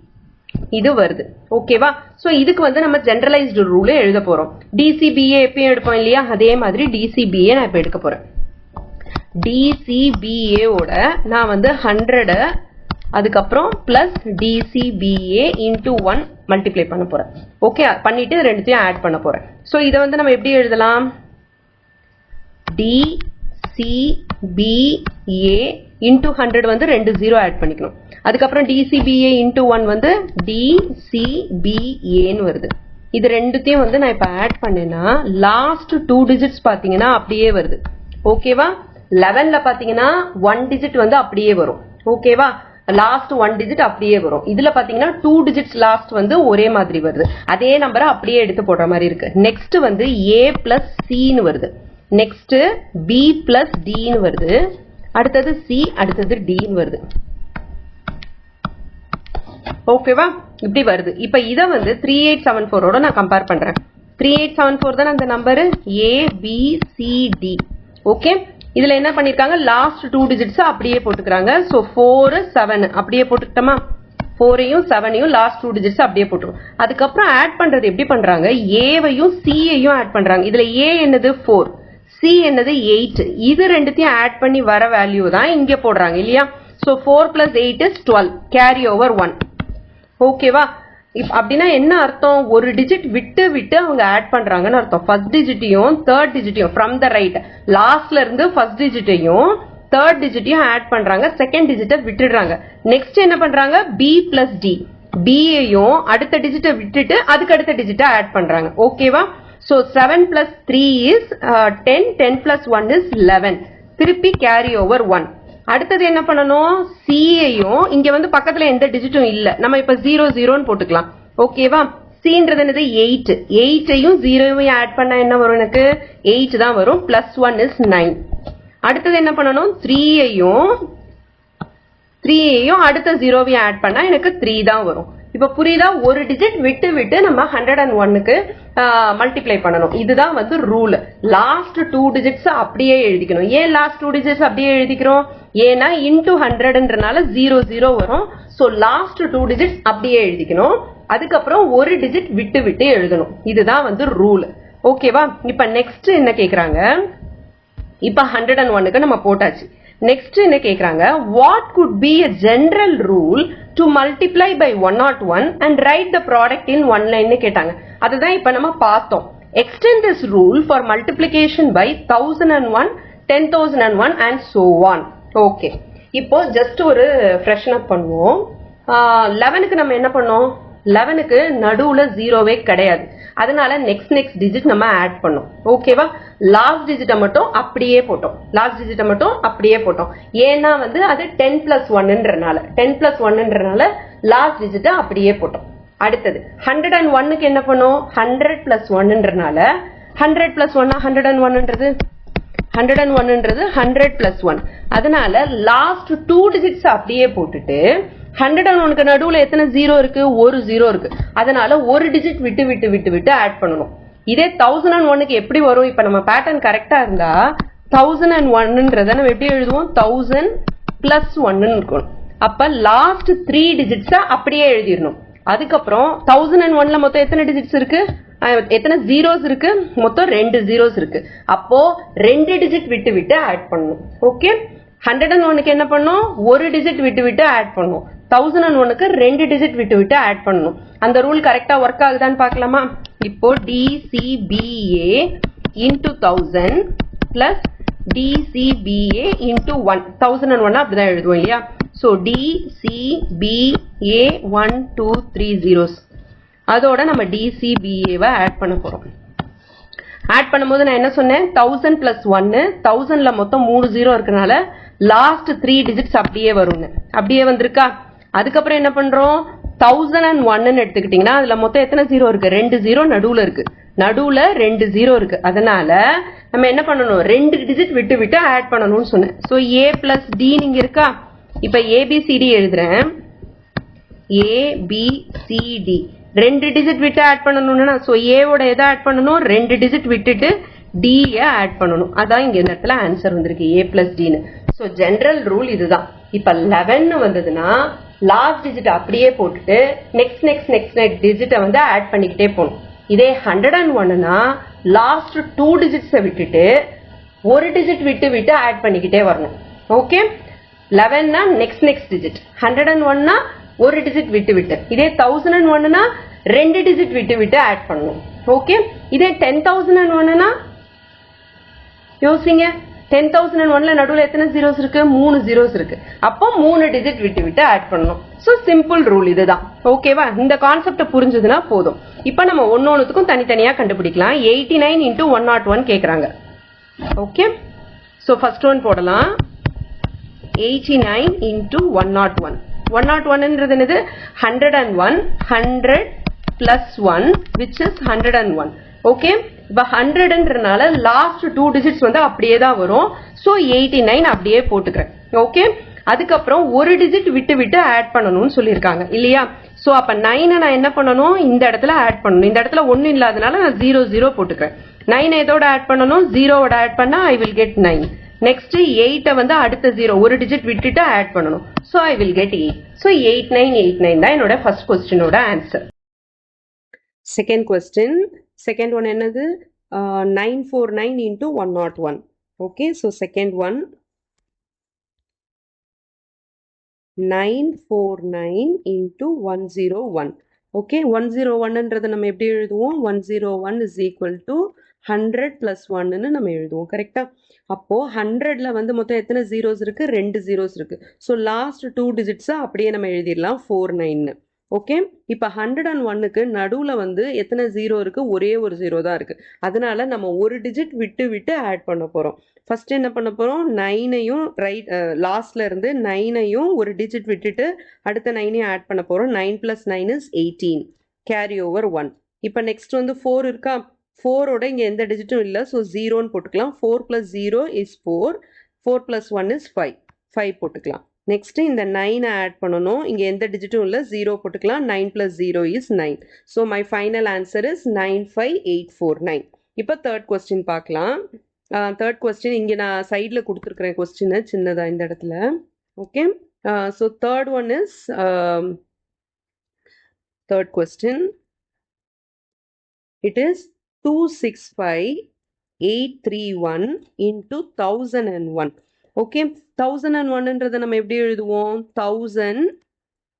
[SPEAKER 1] இது வருது. ஓகேவா? சோ இதுக்கு வந்து நம்ம ஜெனரலைஸ்டு ரூலே எழுத போறோம். DCBA எப்பயும் எடுப்போம் இல்லையா, அதே மாதிரி DCBA நான் இப்ப எடுக்க போறேன். DCBA ஓட நான் வந்து 100 அதுக்கப்புறம் பிளஸ் DCBA into 1 மல்டிப்ளை பண்ண போறேன். ஓகே, பண்ணிட்டு ரெண்டுத்தையும் ஆட் பண்ண போறேன். சோ இதை வந்து நம்ம எப்படி எழுதலாம், DCBA into 100 வந்து 2 0 ஆட் பண்ணிக்கணும். அதுக்கப்புறம் DCBA into 1 வந்து DCBA ன்னு வருது. இது ரெண்டுத்தையும் வந்து நான் இப்ப ஆட் பண்ணேன்னா லாஸ்ட் 2 டிஜிட்ஸ் பாத்தீங்கன்னா அப்படியே வருது. ஓகேவா? 11ல பாத்தீங்கன்னா 1 டிஜிட் வந்து அப்படியே வரும். ஓகேவா? லாஸ்ட் 1 டிஜிட் அப்படியே வரும். இதுல பாத்தீங்கன்னா 2 டிஜிட்ஸ் லாஸ்ட் வந்து ஒரே மாதிரி வருது. அதே நம்பரை அப்படியே எடுத்து போடுற மாதிரி இருக்கு. நெக்ஸ்ட் வந்து a பிளஸ் சின்னு வருது. நெக்ஸ்ட் b பிளஸ் டின்னு வருது. அடுத்தது c, அடுத்தது டின்னு வருது. ஓகேவா? இப்படி வருது. இப்ப இத வந்து 3874 ஓட நான் கம்பேர் பண்றேன். 3874 தான் அந்த number a b c d. Okay, இதுல என்ன பண்ணிருக்காங்க, லாஸ்ட் 2 டிஜிட்ஸ் அப்படியே போட்டுக்கிறாங்க. சோ 4 7 அப்படியே போட்டுக்கிட்டோமா, 4ஐயும் 7ஐயும் லாஸ்ட் 2 டிஜிட்ஸ் அப்படியே போட்டுரும். அதுக்கப்புறம் ஆட் பண்றது எப்படி பண்றாங்க, ஏவையும் சியையும் ஆட் பண்றாங்க. இதுல ஏ என்னது 4, சி என்னது 8. இது ரெண்டுத்தையும் ஆட் பண்ணி வர வேல்யூ தான் இங்க போடுறாங்க இல்லையா. So 4 plus 8 is 12, carry over 1. ஓகேவா? அப்படின்னா என்ன அர்த்தம், ஒரு டிஜிட் விட்டு விட்டு அவங்க ஆட் பண்றாங்கன்னு அர்த்தம். ஃபர்ஸ்ட் டிஜிட்டையும் தேர்ட் டிஜிட்டையும் ஃப்ரம் த ரைட், லாஸ்ட்ல இருந்து ஃபர்ஸ்ட் டிஜிட்டையும் தேர்ட் டிஜிட்டையும் ஆட் பண்றாங்க, செகண்ட் டிஜிட்டை விட்டுடுறாங்க. நெக்ஸ்ட் என்ன பண்றாங்க, பி பிளஸ் டி, பியையும் அடுத்த டிஜிட்டை விட்டுட்டு அதுக்கு அடுத்த டிஜிட்டை ஆட் பண்றாங்க. ஓகேவா? So 7 plus 3 is 10, 10 plus 1 is 11. திருப்பி கேரி ஓவர் 1. அடுத்தது என்ன பண்ணணும், சியையும் இங்க வந்து பக்கத்துல எந்த டிஜிட்டும் இல்ல, நம்ம இப்ப 0 0ன்னு போட்டுக்கலாம். ஓகேவா? சின்றது என்னது 8, 8ஐயும் 0ஐயும் ஆட் பண்ணா என்ன வரும், எனக்கு 8 தான் வரும். Plus 1 is 9. அடுத்தது என்ன பண்ணணும், 3ஐயும் அடுத்த 0வையும் ஆட் பண்ணா எனக்கு 3 தான் வரும். இப்ப புரியுதா, ஒரு டிஜிட் விட்டு விட்டு நம்ம 101க்கு மல்டிப்ளை பண்ணணும். இதுதான் வந்து ரூல். லாஸ்ட் 2 டிஜிட்ஸ் அப்படியே எழுதிக்கணும். ஏன் லாஸ்ட் 2 டிஜிட்ஸ் அப்படியே எழுதிக்கிறோம், ஏன்னா இன்டூ 100ன்றனால 0 0 வரும். சோ லாஸ்ட் 2 டிஜிட்ஸ் அப்படியே எழுதிக்கணும். அதுக்கப்புறம் ஒரு டிஜிட் விட்டு விட்டு எழுதணும். இதுதான் வந்து ரூல். ஓகேவா? இப்ப நெக்ஸ்ட் என்ன கேக்குறாங்க, இப்ப 101க்கு நம்ம போட்டாச்சு. நெக்ஸ்ட் என்ன கேக்குறாங்க, what could be a general rule to multiply by 101 and write the product in one line கேட்டாங்க. அதுதான் இப்ப நம்ம பார்த்தோம். Extend this rule for multiplication by 1001, 10,001 and so on. Okay, இப்போ ஜஸ்ட் ஒரு ஃப்ரெஷன் அப் பண்ணுவோம். 11க்கு நம்ம என்ன பண்ணோம், 11க்கு நடுவுல 0வே கிடையாது. அதனால நெக்ஸ்ட் டிஜிட் நம்ம ஆட் பண்ணோம். ஓகேவா? லாஸ்ட் டிஜிட்டை மட்டும் அப்படியே போட்டோம். ஏன்னா வந்து அது 10 plus 1ன்றனால லாஸ்ட் டிஜிட்டை அப்படியே போட்டோம். அடுத்தது 101க்கு என்ன பண்ணோம், 100 plus 1ன்றனால 100 plus 1 101ன்றது 100 plus 1. அதனால லாஸ்ட் 2 டிஜிட்ஸ் அப்படியே போட்டுட்டு 101க்கு நடுவுல எத்தனை 0 இருக்கு, ஒரு 0 இருக்கு. அதனால ஒரு டிஜிட் விட்டு ஆட் பண்ணணும். இதே 1001க்கு எப்படி வரும், இப்ப நம்ம பேட்டர்ன் கரெக்டா இருந்தா 1001ன்றத நம்ம எப்படி எழுதுவோம், 1000 plus 1ன்னு இருக்கும். அப்ப லாஸ்ட் 3 டிஜிட்ஸ் அப்படியே எழுதிடணும். அதுக்கப்புறம் 1001ல மொத்தம் எத்தனை டிஜிட்ஸ் இருக்கு, எத்தனை ஜீரோஸ் இருக்கு, மொத்தம் 2 ஜீரோஸ் இருக்கு. அப்போ 2 டிஜிட் விட்டு ஆட் பண்ணணும். ஓகே, 101க்கு என்ன பண்ணும், ஒரு டிஜிட் விட்டு ஆட் பண்ணும். 1001க்கு 2 டிஜிட் விட்டு ஆட் பண்ணணும். அந்த ரூல் கரெக்டா ஒர்க் ஆகுதான்னு பார்க்கலாமா. இப்போ DCBA into 1000 plus DCBA into 1, 1001 அப்படிதான் எழுதுவோம் இல்லையா. So DCBA 1 2 3 zeros, அதோட நம்ம DCBA ஆட் பண்ண போறோம். ஆட் பண்ணும்போது நான் என்ன சொன்னேன், 1000 plus 1, 1000ல மொத்தம் 3 0 இருக்கனால லாஸ்ட் 3 டிஜிட்ஸ் அப்படியே வரும்னு, அப்படியே வந்திருக்கா. அதுக்கப்புறம் என்ன பண்றோம், 1001ன்னு எடுத்துக்கிட்டீங்கன்னா அதுல மொத்தம் எத்தனை 0 இருக்கு, 2 0 நடுவுல இருக்கு, நடுவுல 2 0 இருக்கு. அதனால நம்ம என்ன பண்ணணும், 2 டிஜிட் விட்டு ஆட் பண்ணணும்னு சொன்னேன். சோ A plus D நீங்க இருக்கா, இப்ப ABCD எழுதுறேன். ABCD 2 டிஜிட் விட்டு ஆட் பண்ணணும்னா, சோ A ஓட எதை ஆட் பண்ணணும், 2 டிஜிட் விட்டுட்டு D ஆட் பண்ணணும். அதான் இங்க இந்த இடத்துல ஆன்சர் வந்திருக்கு A plus D ன்னு. சோ ஜெனரல் ரூல் இதுதான். இப்ப 11 வந்ததுன்னா லாஸ்ட் டிஜிட் அப்படியே போட்டுட்டு நெக்ஸ்ட் டிஜிட்டை வந்து ஆட் பண்ணிக்கிட்டே போகணும். இதே 101னா லாஸ்ட் 2 டிஜிட்ஸை விட்டுட்டு ஒரு டிஜிட் விட்டு ஆட் பண்ணிக்கிட்டே வரணும். ஓகே, 11னா நெக்ஸ்ட் டிஜிட், 101னா ஒரு டிஜிட் விட்டு, இதே 1001னா 2 டிஜிட் விட்டு ஆட் பண்ணணும். ஓகே, இதே 10,001னா யோசிங்க, 10,001ல நடுவுல எத்தனை ஜீரோஸ் இருக்கு, 3 ஜீரோஸ் இருக்கு. அப்போ 3 டிஜிட் விட்டு ஆட் பண்ணணும். சோ சிம்பிள் ரூல் இதுதான். ஓகேவா, இந்த கான்செப்ட் புரிஞ்சதுன்னா போதும். இப்ப நம்ம ஒன்னொன்னுக்கும் தனித்தனியா கண்டுபிடிக்கலாம். 89 into 101 கேக்குறாங்க. ஓகே, சோ ஃபர்ஸ்ட் ஒன் போடலாம். 89 into 101. 101ன்றது என்னது 101 100 plus 1 which is 101. ஓகே, இப்போ 100ன்றனால லாஸ்ட் 2 டிஜிட்ஸ் வந்து அப்படியே தான் வரும். ஸோ 89 அப்படியே போட்டுக்கிறேன். ஓகே, அதுக்கப்புறம் ஒரு டிஜிட் விட்டு விட்டு ஆட் பண்ணணும்னு சொல்லியிருக்காங்க இல்லையா? ஸோ அப்போ 9 நான் என்ன பண்ணணும், இந்த இடத்துல ஆட் பண்ணணும். இந்த இடத்துல ஒன்றும் இல்லாதனால நான் 0 0 போட்டுக்கிறேன். 9 எதோட ஆட் பண்ணணும், 0வோட ஆட் பண்ணா ஐ வில் கெட் 9. நெக்ஸ்ட் 8 வந்து அடுத்த 0 ஒரு டிஜிட் விட்டுட்டு ஆட் பண்ணணும். So I will get 8. So 8989 தான் என்னோட ஃபர்ஸ்ட் கொஸ்டினோட answer. Second question, second one என்னது, 949 into 101. Okay, so second one 949 into 101. Okay, 101ன்றதை நம்ம எப்படி எழுதுவோம், 101 is equal to 100 plus 1ன்னு நம்ம எழுதுவோம். கரெக்டா? அப்போ 100ல வந்து மொத்தம் எத்தனை ஜீரோஸ் இருக்கு, 2 ஜீரோஸ் இருக்கு. ஸோ லாஸ்ட் 2 டிஜிட்ஸை அப்படியே நம்ம எழுதிடலாம் 49. ஓகே, இப்போ 101க்கு நடுவில் வந்து எத்தனை ஜீரோ இருக்கு, ஒரே ஒரு ஜீரோ தான் இருக்கு. அதனால நம்ம ஒரு டிஜிட் விட்டு விட்டு ஆட் பண்ண போறோம். ஃபர்ஸ்ட் என்ன பண்ண போறோம், 9ஐயும் ரைட் லாஸ்ட்ல இருந்து 9ஐயும் ஒரு டிஜிட் விட்டுட்டு அடுத்த 9ஐயும் ஆட் பண்ண போறோம். 9 plus 9 is 18. Carry over 1. இப்போ நெக்ஸ்ட் வந்து 4 இருக்கா, 4ஓட இங்கே எந்த டிஜிட்டும் இல்லை. ஸோ 0ன்னு போட்டுக்கலாம். 4 plus 0 is 4. 4 plus 1 is 5. 5 போட்டுக்கலாம். நெக்ஸ்ட் இந்த 9 ஆட் பண்ணணும். இங்கே எந்த டிஜிட்டும் இல்லை, 0 போட்டுக்கலாம். 9 plus 0 is 9. So my final answer is 95849. இப்போ தேர்ட் கொஸ்டின் பார்க்கலாம். தேர்ட் கொஸ்டின் இங்கே நான் சைடில் கொடுத்துருக்குறேன் கொஸ்டினை சின்னதாக இந்த இடத்துல. Okay, so third one is third question. It is 265831 into 1001. Okay, 1001ன்றதை நம்ம எப்படி எழுதுவோம், 1000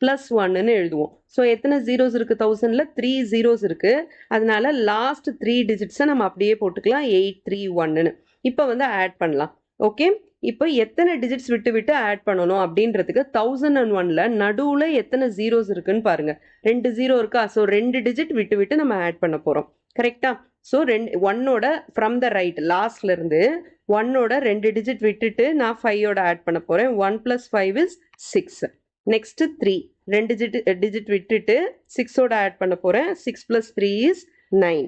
[SPEAKER 1] plus 1ன்னு எழுதுவோம். ஸோ எத்தனை ஜீரோஸ் இருக்கு 1000ல, 3 ஜீரோஸ் இருக்கு. அதனால லாஸ்ட் 3 டிஜிட்ஸை நம்ம அப்படியே போட்டுக்கலாம் 831ன்னு. இப்போ வந்து ஆட் பண்ணலாம். ஓகே, இப்போ எத்தனை டிஜிட்ஸ் விட்டு விட்டு ஆட் பண்ணணும் அப்படின்றதுக்கு 1001ல நடுவில் எத்தனை ஜீரோஸ் இருக்குன்னு பாருங்க. 2 ஜீரோ இருக்கா, ஸோ 2 டிஜிட் விட்டு விட்டு நம்ம ஆட் பண்ண போறோம். கரெக்டா? ஸோ 1ஓட ஃப்ரம் த ரைட் லாஸ்ட்ல இருந்து 1ஓட 2 டிஜிட் விட்டுட்டு நான் 5ஓட ஆட் பண்ண போறேன். 1 plus 5 is 6. நெக்ஸ்ட் 3 2 டிஜிட் விட்டுட்டு 6ஓட ஆட் பண்ண போறேன். 6 plus 3 is 9.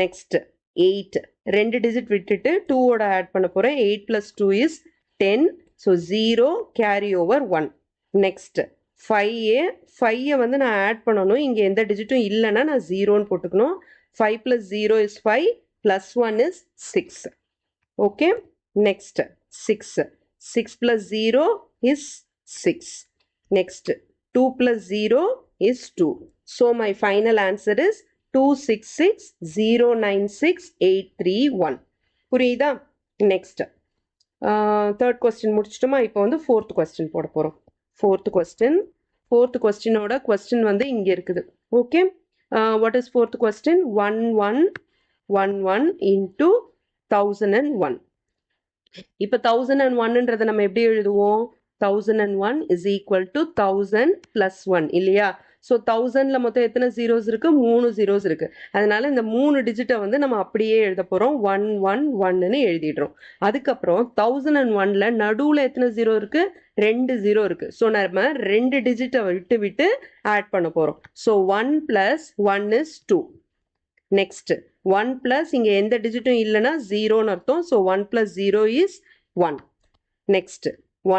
[SPEAKER 1] நெக்ஸ்ட் 8 2 டிஜிட் விட்டுட்டு 2ஓட ஆட் பண்ண போறேன். 8 plus 2 is 10. So 0 carry over 1. Next 5 வந்து நான் ஆட் பண்ணணும். இங்கே எந்த டிஜிட்டும் இல்லைன்னா நான் 0ன்னு போட்டுக்கணும். 5 plus 0 is 5 plus 1 is 6. Okay, next 6. 6 plus 0 is 6. Next 2 plus 0 is 2. So my final answer is 266096831. புரியுதா? நெக்ஸ்ட் தேர்ட் கொஸ்டின் முடிச்சிட்டோமா? இப்போ வந்து ஃபோர்த் கொஸ்டின் போட போகிறோம். ஃபோர்த் கொஸ்டினோட கொஸ்டின் வந்து இங்கே இருக்குது. Okay, what is fourth question? 1111 into 1001. இப்போ 1001ன்றதை நம்ம எப்படி எழுதுவோம், 1001 is equal to 1000 plus 1 இல்லையா? ஸோ 1000ல மொத்தம் எத்தனை ஜீரோஸ் இருக்கு, 3 ஜீரோஸ் இருக்கு. அதனால இந்த 3 டிஜிட்டை வந்து நம்ம அப்படியே எழுத போறோம். 111ன்னு எழுதிடுறோம். அதுக்கப்புறம் 1001ல நடுவில் எத்தனை ஜீரோ இருக்கு, 2 ஜீரோ இருக்கு. ஸோ நம்ம 2 டிஜிட்டை விட்டு விட்டு ஆட் பண்ண போறோம். So 1 plus 1 is 2. Next 1 plus இங்கே எந்த டிஜிட்டும் இல்லைன்னா 0ன்னு அர்த்தம். So 1 plus 0 is 1. Next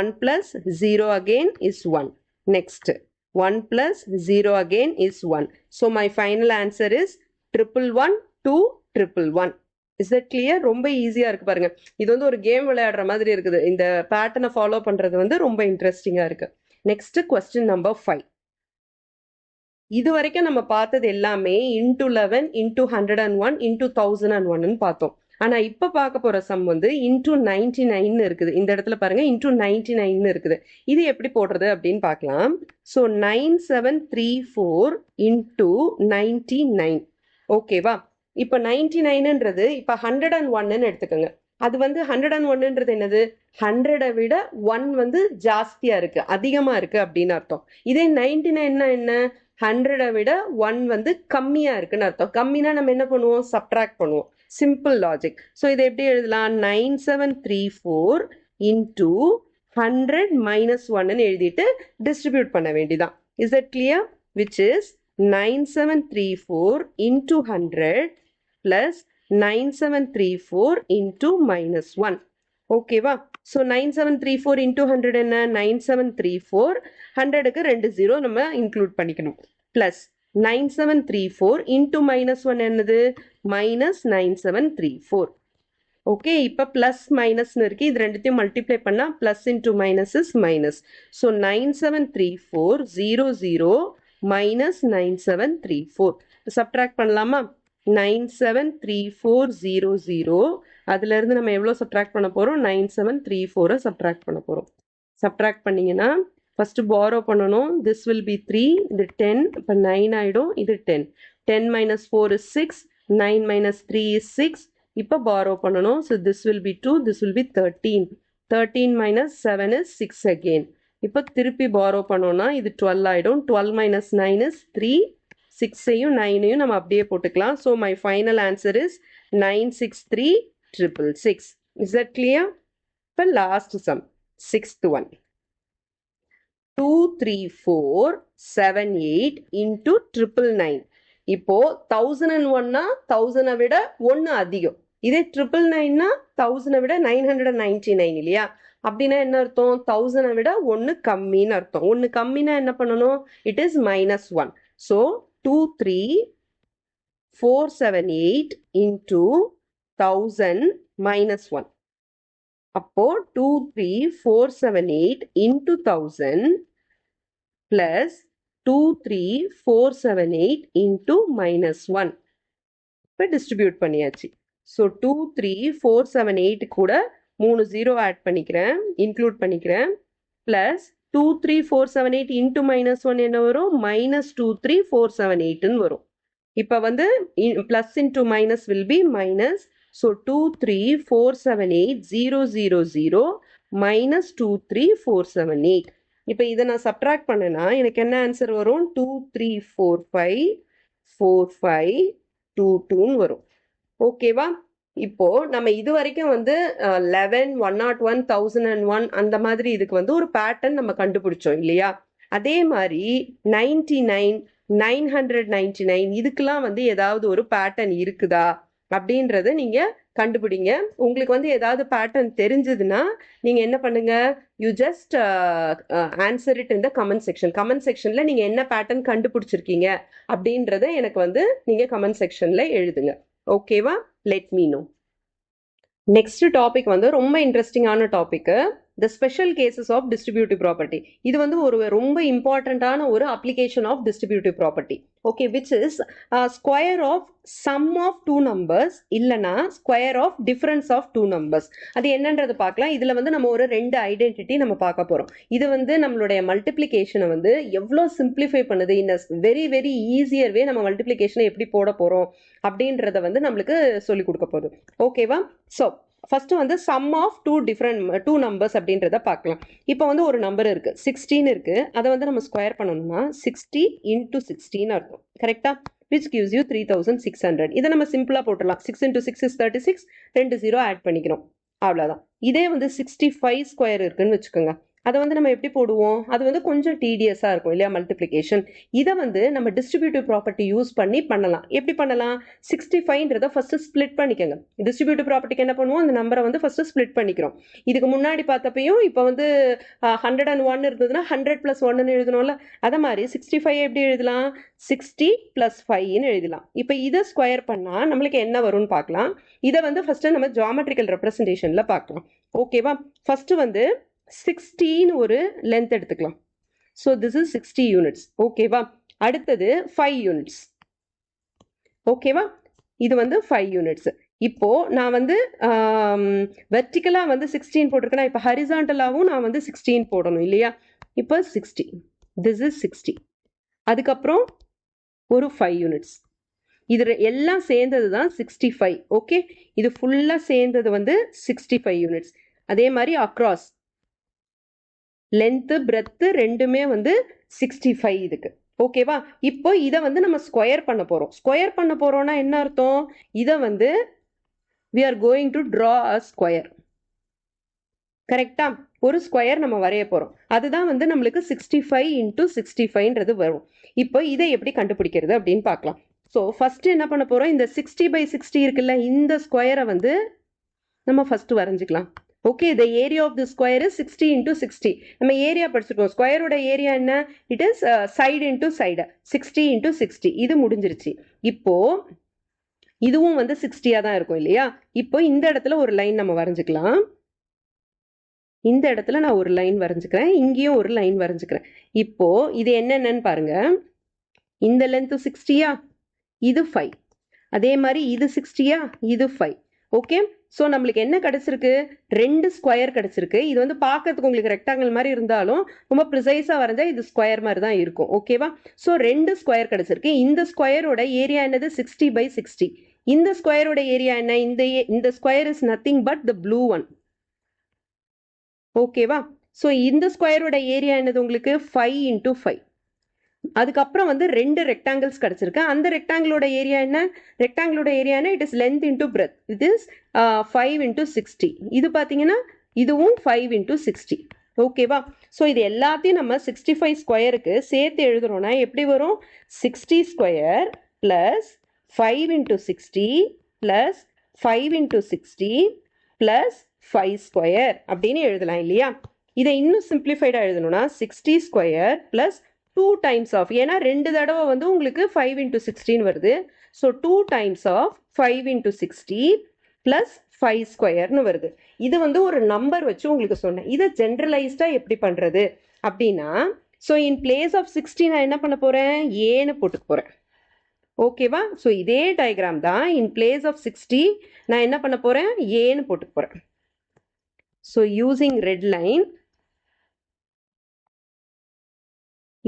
[SPEAKER 1] 1 plus 0 again is 1. Next 1 plus 0 again is 1. So my final answer is 111 Is that clear? ரொம்ப ஈஸியா இருக்கு பாருங்க. இது வந்து ஒரு கேம் விளையாடுற மாதிரி இருக்குது. இந்த பேட்டர்னை ஃபாலோ பண்றது வந்து ரொம்ப இன்ட்ரெஸ்டிங்கா இருக்கு. Next question number 5. இது வரைக்கும் நம்ம பார்த்தது எல்லாமே into 11 into 101 into 1001ன்னு பார்த்தோம். ஆனா இப்ப பார்க்க போற சம் வந்து into 99 இருக்குது. இந்த இடத்துல பாருங்க into 99 இருக்குது. இது எப்படி போடுறது அப்படின்னு பார்க்கலாம். So 9734 into 99. ஓகேவா? இப்போ 99ன்றது இப்போ 101ன்னு எடுத்துக்கோங்க. அது வந்து 101ன்றது என்னது, 100 விட 1 வந்து ஜாஸ்தியா இருக்கு, அதிகமா இருக்கு அப்படின்னு அர்த்தம். இதே 99னா என்ன, 100 விட 1 வந்து கம்மியா இருக்குன்னு அர்த்தம். கம்மினா நம்ம என்ன பண்ணுவோம், சப்ட்ராக்ட் பண்ணுவோம். Simple logic. ஸோ இதை எப்படி எழுதலாம், 9734 into 100 minus 1 எழுதிட்டு distribute பண்ண வேண்டிதான். Is that clear? Which is 9734 into 100 plus 9734 into minus 1. Okay வா? So 9734 into 100 என்ன? 9734 100க்கு 2 0 நம்ம include பண்ணிக்கணும். Plus 9734 into minus 1 என்னது? Minus 9734. Okay, இப்போ plus minus இருக்கு. இது ரெண்டுத்தையும் multiply பண்ணா plus into minus is minus. So 973400 minus 9734. Subtract பண்ணலாமா? 97340 அதுல இருந்து நம்ம எவ்வளவு subtract பண்ண போறோம்? 9734 subtract பண்ண போறோம். Subtract பண்ணீங்கன்னா first borrow பண்ணணும். This will be 3, இது 10, இப்போ 9 ஆயிடும், இது 10. 10 minus 4 is 6, 9 minus 3 is 6. இப்போ borrow பண்ணணும். So this will be 2, this will be 13. 13 minus 7 is 6 again. இப்போ திருப்பி borrow பண்ணோம்னா இது 12 ஆயிடும். 12 minus 9 is 3. 6ஐயும் 9ஐயும் நம்ம அப்படியே போட்டுக்கலாம். So my final answer is 963,666. Is that clear? இப்போ last sum, 6th one. 23478 into 999. இப்போ 1001னா 1000 விட 1 அதிகம். இதே 999னா 1000 விட 999 இல்லையா? அப்படின்னா என்ன அர்த்தம்? 1000 விட 1 கம்மின்னு அர்த்தம். 1 கம்மினா என்ன பண்ணணும்? It is minus 1. So 23478 into 1000 minus 1. அப்போ 23478 into 1000 plus 23478 into minus 1. இப்போ distribute பண்ணியாச்சு. So 23478 கூட 3 0 add பண்ணிக்கிறேன், include பண்ணிக்கிறேன், plus 23478 into minus 1 என்ன வரும்? Minus 23478 வரும். இப்போ வந்து plus into minus will be minus. So 23478,000 minus 23478. இப்போ இதை நான் subtract பண்ணனா எனக்கு என்ன ஆன்சர் வரும்? 23454522 வரும். ஓகேவா? இப்போ நம்ம இது வரைக்கும் வந்து 11, 101, 1001 அந்த மாதிரி இதுக்கு வந்து ஒரு பேட்டர்ன் நம்ம கண்டுபிடிச்சோம் இல்லையா? அதே மாதிரி 99, 999 இதுக்கெல்லாம் வந்து ஏதாவது ஒரு பேட்டர்ன் இருக்குதா அப்படின்றத நீங்க கண்டுபிடிங்க. உங்களுக்கு வந்து ஏதாவது பேட்டர்ன் தெரிஞ்சதுன்னா நீங்க என்ன பண்ணுங்க? You just answer it in the comment section. Comment செக்ஷன்ல நீங்க என்ன பேட்டர்ன் கண்டுபிடிச்சிருக்கீங்க அப்படின்றத எனக்கு வந்து நீங்க கமெண்ட் செக்ஷன்ல எழுதுங்க. ஓகேவா? Let me know. Next topic வந்து ரொம்ப இன்ட்ரெஸ்டிங்கான topic, the special cases of distributive property. இது வந்து ஒரு ரொம்ப இம்பார்ட்டண்டான ஒரு application of distributive property. Okay, which is square of sum of two numbers இல்லனா square of difference of two numbers. அது என்னன்றது பார்க்கலாம். இதுல வந்து நம்ம ஒரு ரெண்டு ஐடென்டிட்டி நம்ம பார்க்க போறோம். இது வந்து நம்மளுடைய மல்டிப்ளிகேஷனை வந்து எவ்வளவு சிம்பிளிஃபை பண்ணுது, in a very very easier way நம்ம மல்டிப்ளிகேஷனை எப்படி போட போறோம் அப்படின்றத வந்து நம்மளுக்கு சொல்லி கொடுக்க போகுது. ஓகேவா? ஸோ ஃபர்ஸ்ட் வந்து சம் ஆஃப் டூ நம்பர்ஸ் அப்படின்றத பார்க்கலாம். இப்போ வந்து ஒரு நம்பர் இருக்கு, 16 இருக்கு. அதை வந்து நம்ம ஸ்கொயர் பண்ணணும்னா 60 into 16 இருக்கும். கரெக்டா? which gives you 3600. இதை நம்ம சிம்பிளா போட்டுடலாம். 6 into 6 is 36. 2 0 ஆட் பண்ணிக்கிறோம், அவ்வளவுதான். இதே வந்து 65 ஸ்கொயர் இருக்குன்னு வச்சுக்கோங்க. அதை வந்து நம்ம எப்படி போடுவோம்? அது வந்து கொஞ்சம் டீடியஸா இருக்கும் இல்லையா மல்டிப்ளிகேஷன். இதை வந்து நம்ம டிஸ்ட்ரிபியூட்டிவ் ப்ராப்பர்ட்டி யூஸ் பண்ணி பண்ணலாம். எப்படி பண்ணலாம்? 65ன்றத ஃபர்ஸ்ட் ஸ்பிளிட் பண்ணிக்கோங்க. டிஸ்ட்ரிபியூட்டிவ் ப்ராப்பர்ட்டிக்கு என்ன பண்ணுவோம்? அந்த நம்பரை வந்து ஃபர்ஸ்ட் ஸ்பிளிட் பண்ணிக்கிறோம். இதுக்கு முன்னாடி பார்த்தப்பையும் இப்போ வந்து 101 இருந்ததுன்னா 100 + 1ன்னு எழுதணும்ல, அதை மாதிரி 65 எப்படி எழுதலாம்? 60 + 5ன்னு எழுதலாம். இப்போ இதை ஸ்கொயர் பண்ணா நம்மளுக்கு என்ன வரும்னு பார்க்கலாம். இதை வந்து ஃபர்ஸ்ட் நம்ம ஜியோமெட்ரிக்கல் ரெப்ரசன்டேஷன்ல பார்க்கலாம். ஓகேவா? ஃபர்ஸ்ட் வந்து 16 ஒரு லென்த் எடுத்துக்கலாம். So this is 60 units. ஓகேவா? அடுத்தது 5 யூனிட்ஸ். ஓகேவா? இது வந்து 5 யூனிட்ஸ். இப்போ நான் வந்து வெர்டிக்கலா வந்து 16 போட்டிருக்கேன்னா இப்போ ஹரிசாண்டலாவும் நான் வந்து 16 போடணும் இல்லையா? இப்போ 60, திஸ் இஸ் 60. அதுக்கப்புறம் ஒரு 5 யூனிட்ஸ். இது எல்லாம் சேர்ந்தது தான் 65. ஓகே, இது ஃபுல்லா சேர்ந்தது வந்து 65 யூனிட்ஸ். அதே மாதிரி அக்ராஸ் லென்த் பிரெத் ரெண்டுமே வந்து 65 இதுக்கு. ஓகேவா? இப்போ இதை வந்து நம்ம ஸ்கொயர் பண்ண போறோம். ஸ்கொயர் பண்ண போறோம்னா என்ன அர்த்தம்? இதை வந்து we are going to draw a square. கரெக்டா? ஒரு ஸ்கொயர் நம்ம வரைய போறோம். அதுதான் வந்து நம்மளுக்கு 65 into 65ன்றது வரும். இப்போ இதை எப்படி கண்டுபிடிக்கிறது அப்படின்னு பார்க்கலாம். ஸோ ஃபர்ஸ்ட் என்ன பண்ண போறோம், இந்த 60/60 இருக்குல்ல, இந்த ஸ்கொயரை வந்து நம்ம ஃபர்ஸ்ட் வரைஞ்சிக்கலாம். Okay, the area of the square is 60 into 60. நம்ம ஏரியா படிச்சிருக்கோம். ஸ்கொயரோட ஏரியா என்ன? It is side into side, 60 into 60. இது முடிஞ்சிருச்சு. இப்போ இதுவும் வந்து 60 தான் இருக்கும் இல்லையா? இப்போ இந்த இடத்துல ஒரு லைன் நம்ம வரைஞ்சிக்கலாம். இந்த இடத்துல நான் ஒரு லைன் வரைஞ்சிக்கிறேன், இங்கேயும் ஒரு லைன் வரைஞ்சிக்கிறேன். இப்போ இது என்னென்னு பாருங்க. இந்த லென்த் 60யா, இது 5. அதே மாதிரி இது 60யா, இது 5. ஓகே, ஸோ நம்மளுக்கு என்ன கிடைச்சிருக்கு, 2 ஸ்கொயர் கிடைச்சிருக்கு. இது வந்து பார்க்கறதுக்கு உங்களுக்கு ரெக்டாங்கிள் மாதிரி இருந்தாலும் ரொம்ப ப்ரிசைஸாக வரைஞ்சா இது ஸ்கொயர் மாதிரி தான் இருக்கும். ஓகேவா? ஸோ 2 ஸ்கொயர் கிடைச்சிருக்கு. இந்த ஸ்கொயரோட ஏரியா என்னது, 60/60. இந்த ஸ்கொயரோட ஏரியா என்ன, இந்த square is nothing but the blue one. ஓகேவா? ஸோ இந்த ஸ்கொயரோட ஏரியா என்னது உங்களுக்கு, 5 into 5. அதுக்கப்புறம் வந்து 2 ரெக்டாங்கிள்ஸ் கிடைச்சிருக்கு. அந்த ரெக்டாங்கிளோட ஏரியா என்ன, ரெக்டாங்கிளோட ஏரியா என்ன, it is length into breadth. It is 5 into 60. இது பார்த்தீங்கன்னா இதுவும் 5 into 60. ஓகேவா? ஸோ இது எல்லாத்தையும் நம்ம 65 ஸ்கொயருக்கு சேர்த்து எழுதுறோம்னா எப்படி வரும், 60 square plus 5 into 60 plus 5 into 60 plus 5 square அப்படின்னு எழுதலாம் இல்லையா? இதை இன்னும் சிம்பிளிஃபைடாக எழுதணும்னா 60 ஸ்கொயர் ப்ளஸ் 2 டைம்ஸ் ஆஃப், ஏன்னா 2 தடவை வந்து உங்களுக்கு 5 into 16 வருது. So 2 times of 5 into 60 plus 5 ஸ்கொயர்னு வருது. இது வந்து ஒரு நம்பர் வச்சு உங்களுக்கு சொன்னேன். இதை ஜென்ரலைஸ்டாக எப்படி பண்ணுறது அப்படின்னா, ஸோ இன் பிளேஸ் ஆஃப் 60 நான் என்ன பண்ண போகிறேன், ஏன்னு போட்டுக்க போகிறேன். ஓகேவா? ஸோ இதே டயக்ராம் தான். இன் பிளேஸ் ஆஃப் 60 நான் என்ன பண்ண போகிறேன், ஏன்னு போட்டுக்க போகிறேன். ஸோ யூசிங் ரெட் லைன்,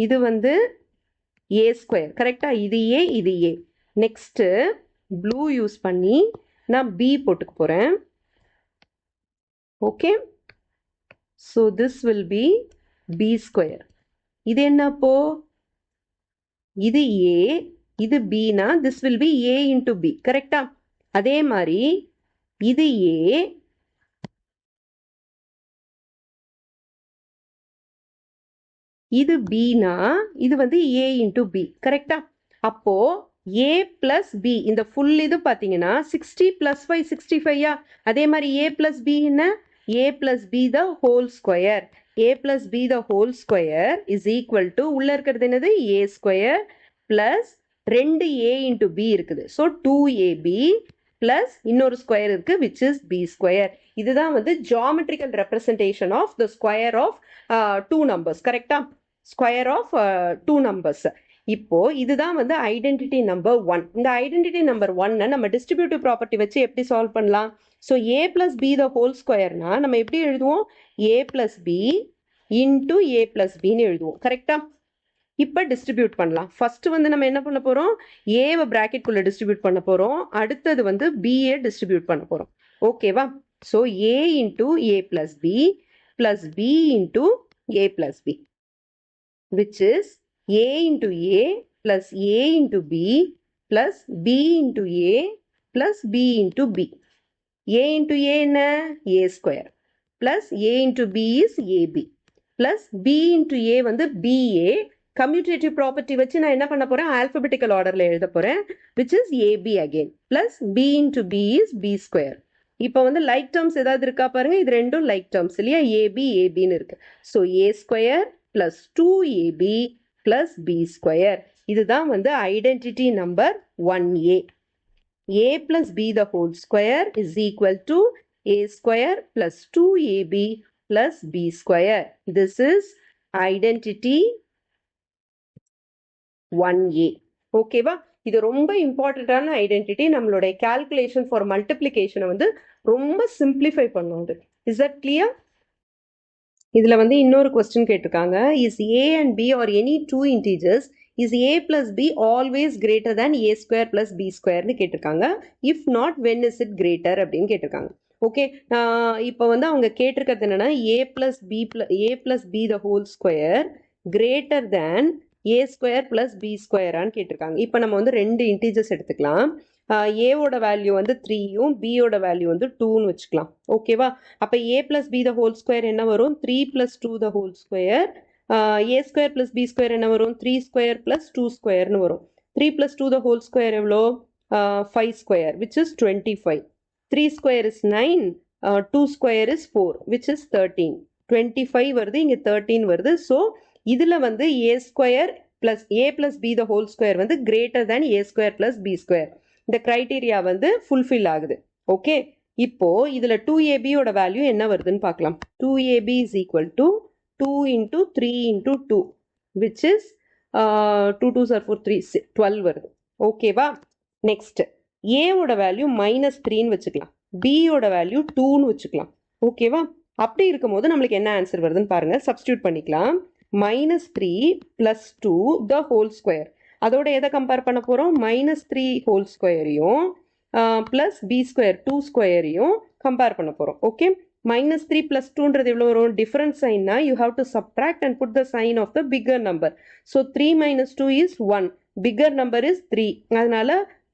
[SPEAKER 1] இது வந்து ஏ ஸ்கொயர். கரெக்டா? இது ஏ, இது ஏ. நெக்ஸ்ட்டு ப்ளூ யூஸ் பண்ணி நான் பி போட்டுக்க போகிறேன். Okay, so this will be b square. இது என்னப்போ, இது ஏ, இது பினா this will be a into B. கரெக்டா? அதே மாதிரி இது ஏ, இது பினா இது வந்து ஏ இன்டு பி. கரெக்டா? அப்போ ஏ பிளஸ் பி, இந்த ஃபுல் இது பார்த்தீங்கன்னா 60 + 5 65யா? அதே மாதிரி ஏ பிளஸ் பி என்ன, a plus b the whole square. A plus b the whole square is equal to, உள்ள இருக்கிறது என்னது, a square plus 2a into b இருக்குது. ஸோ 2ab பிளஸ் இன்னொரு ஸ்கொயர் இருக்கு விச் இஸ் பி ஸ்கொயர். இதுதான் வந்து geometrical representation of the square of 2 numbers. கரெக்டா? Square of 2 numbers. இப்போ இதுதான் வந்து ஐடென்டிட்டி நம்பர் 1. இந்த ஐடென்டிட்டி நம்பர் 1 நம்ம டிஸ்ட்ரிபியூட்டிவ் ப்ராப்பர்ட்டி வச்சு எப்படி சால்வ் பண்ணலாம்? So a plus b the whole ஸ்கொயர்னா நம்ம எப்படி எழுதுவோம், a plus B into A plus பின்னு எழுதுவோம். கரெக்டா? இப்போ டிஸ்ட்ரிபியூட் பண்ணலாம். ஃபர்ஸ்ட் வந்து நம்ம என்ன பண்ண போறோம், ஏவை பிராக்கெட்குள்ள டிஸ்ட்ரிபியூட் பண்ண போறோம். அடுத்தது வந்து பிஏ டிஸ்ட்ரிபியூட் பண்ண போறோம். ஓகேவா? So A into A plus B plus B into A plus B which is a into a plus a into b plus b into a plus b into b. a into a என்ன, a square plus a into b is ab plus b into a வந்து ba. Commutative property வச்சு நான் என்ன பண்ண போறேன், alphabetical ஆர்டர்ல எழுத போறேன் which is ab again plus b into b is b square. இப்போ வந்து லைக் டேர்ம்ஸ் ஏதாவது இருக்கா பாருங்க, இது ரெண்டும் லைக் டேர்ம்ஸ் இல்லையா, ab abன்னு இருக்கு. So a square plus 2ab plus b square. இதுதான் வந்து identity number 1a. a plus b the whole square is equal to a square plus 2ab plus b square. This is identity 1a. ஓகேவா? இது ரொம்ப இம்பார்ட்டண்டான identity. நம்மளுடைய calculation for மல்டிப்ளிகேஷனை வந்து ரொம்ப simplify பண்ணுது. Is that clear? இதில் வந்து இன்னொரு கொஸ்டின் கேட்டிருக்காங்க, is a and b are any two integers is a plus b always greater than a square plus b ஸ்கொயர்னு கேட்டிருக்காங்க. If not when is it greater அப்படின்னு கேட்டிருக்காங்க. ஓகே, இப்போ வந்து அவங்க கேட்டிருக்கிறது என்னன்னா, a plus b the whole square greater than a square plus b ஸ்கொயரான்னு கேட்டிருக்காங்க. இப்போ நம்ம வந்து 2 இன்டீஜர்ஸ் எடுத்துக்கலாம். ஏவோட வேல்யூ வந்து 3யும் பியோட வேல்யூ வந்து 2ன்னு வச்சுக்கலாம். ஓகேவா? அப்போ a + b the whole square என்ன வரும்? 3 + 2 the whole square. a square + b square என்ன வரும்? 3 square + 2 squareன்னு வரும். 3 + 2 the whole square எவ்வளோ? 5 square which is 25. 3 square is 9. 2 square is 4 which is 13. 25 வருது, இங்கே 13 வருது. ஸோ இதில் வந்து a square plus a plus b the whole square வந்து greater than a square plus b square. இந்த criteria வந்து fulfill ஆகுது. ஓகே, இப்போ இதில் 2ab ஓட வேல்யூ என்ன வருதுன்னு பார்க்கலாம். 2ab is equal to 2 into 3 into 2 which is 2 2s are 4 3 12 வருது. ஓகேவா? நெக்ஸ்ட் a ஓட வேல்யூ -3ன்னு வச்சுக்கலாம், b ஓட வேல்யூ 2ன்னு வச்சுக்கலாம். ஓகேவா? அப்படி இருக்கும்போது நம்மளுக்கு என்ன ஆன்சர் வருதுன்னு பாருங்க. சப்ஸ்டியூட் பண்ணிக்கலாம். -3 + 2 the whole square. அதோட எதை கம்பேர் பண்ண போகிறோம்? -3 whole squareையும் ப்ளஸ் b square 2 squareையும் கம்பேர் பண்ண போகிறோம். ஓகே, -3 + 2ன்றது எவ்வளோ வரும்? டிஃபரன்ஸ் சைன்னா you have to subtract and put the sign of the bigger number. So 3 - 2 is 1. Bigger number is 3, அதனால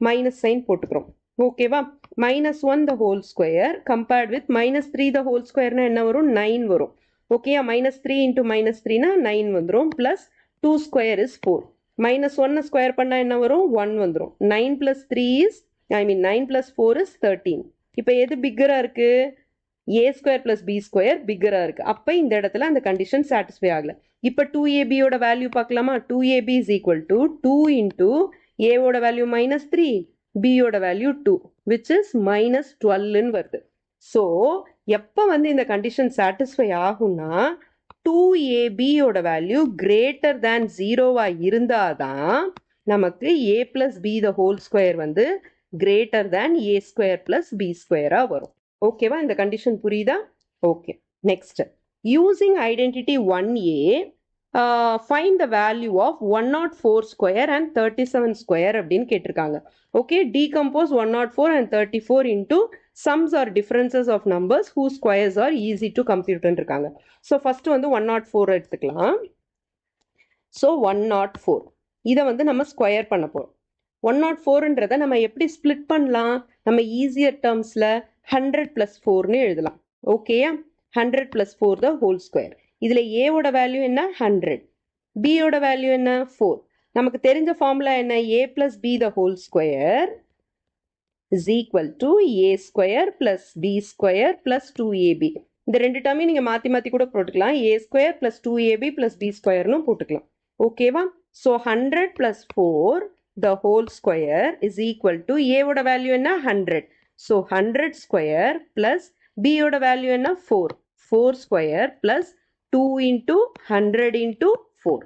[SPEAKER 1] மைனஸ் சைன் போட்டுக்கிறோம். ஓகேவா? -1 the whole square compared with -3 the whole squareனா என்ன வரும்? 9 வரும். ஓகே, -3 into -3னா 9 வந்துடும். Plus 2 square is 4. -1 ஸ்கொயர் பண்ணால் என்ன வரும்? 1 வந்துடும். 9 + 3 is 9 + 4 is 13. இப்போ எது பிக்கராக இருக்குது? a square plus b square பிக்கராக இருக்குது. அப்போ இந்த இடத்துல அந்த கண்டிஷன் சாட்டிஸ்ஃபை ஆகலை. இப்போ 2ab ஓட வேல்யூ பார்க்கலாமா? 2ab is equal to 2 into a ஓட வேல்யூ -3, b ஓட வேல்யூ 2 which is -12ன்னு வருது. ஸோ எப்போ வந்து இந்த கண்டிஷன் சாட்டிஸ்ஃபை ஆகும்னா 2ab ஓட வேல்யூ greater than 0வாக இருந்தால் தான் நமக்கு a plus b the whole square வந்து greater than a square plus b squareஆ வரும். ஓகேவா? இந்த கண்டிஷன் புரியுதா? Okay, next using identity 1a find the value of 104 square and 37 square அப்படின்னு கேட்டிருக்காங்க. Okay, decompose 104 and 34 into sums or differences of numbers whose squares are easy to compute இருக்காங்க. So first வந்து 104 எடுத்துக்கலாம். So 104 இதை வந்து நம்ம square பண்ண போகிறோம். 104ன்றதை நம்ம எப்படி ஸ்ப்ளிட் பண்ணலாம்? நம்ம ஈஸியர் டேர்ம்ஸில் 100 + 4ன்னு எழுதலாம். ஓகேயா? 100 + 4 the whole square. இதில் ஏவோட வேல்யூ என்ன? 100. பியோட வேல்யூ என்ன? 4. நமக்கு தெரிஞ்ச ஃபார்முலா என்ன? a plus b the whole square is equal to a square plus b square plus 2ab. இந்த ரெண்டு டேர்மையும் நீங்கள் மாற்றி மாற்றி கூட போட்டுக்கலாம். a square plus 2ab plus b squareன்னு போட்டுக்கலாம். ஓகேவா? So 100 + 4 the whole square is equal to a ஓட வேல்யூ என்ன? 100. ஸோ 100 square plus b ஓட வேல்யூ என்ன? 4. 4 square plus 2 into 100 into 4.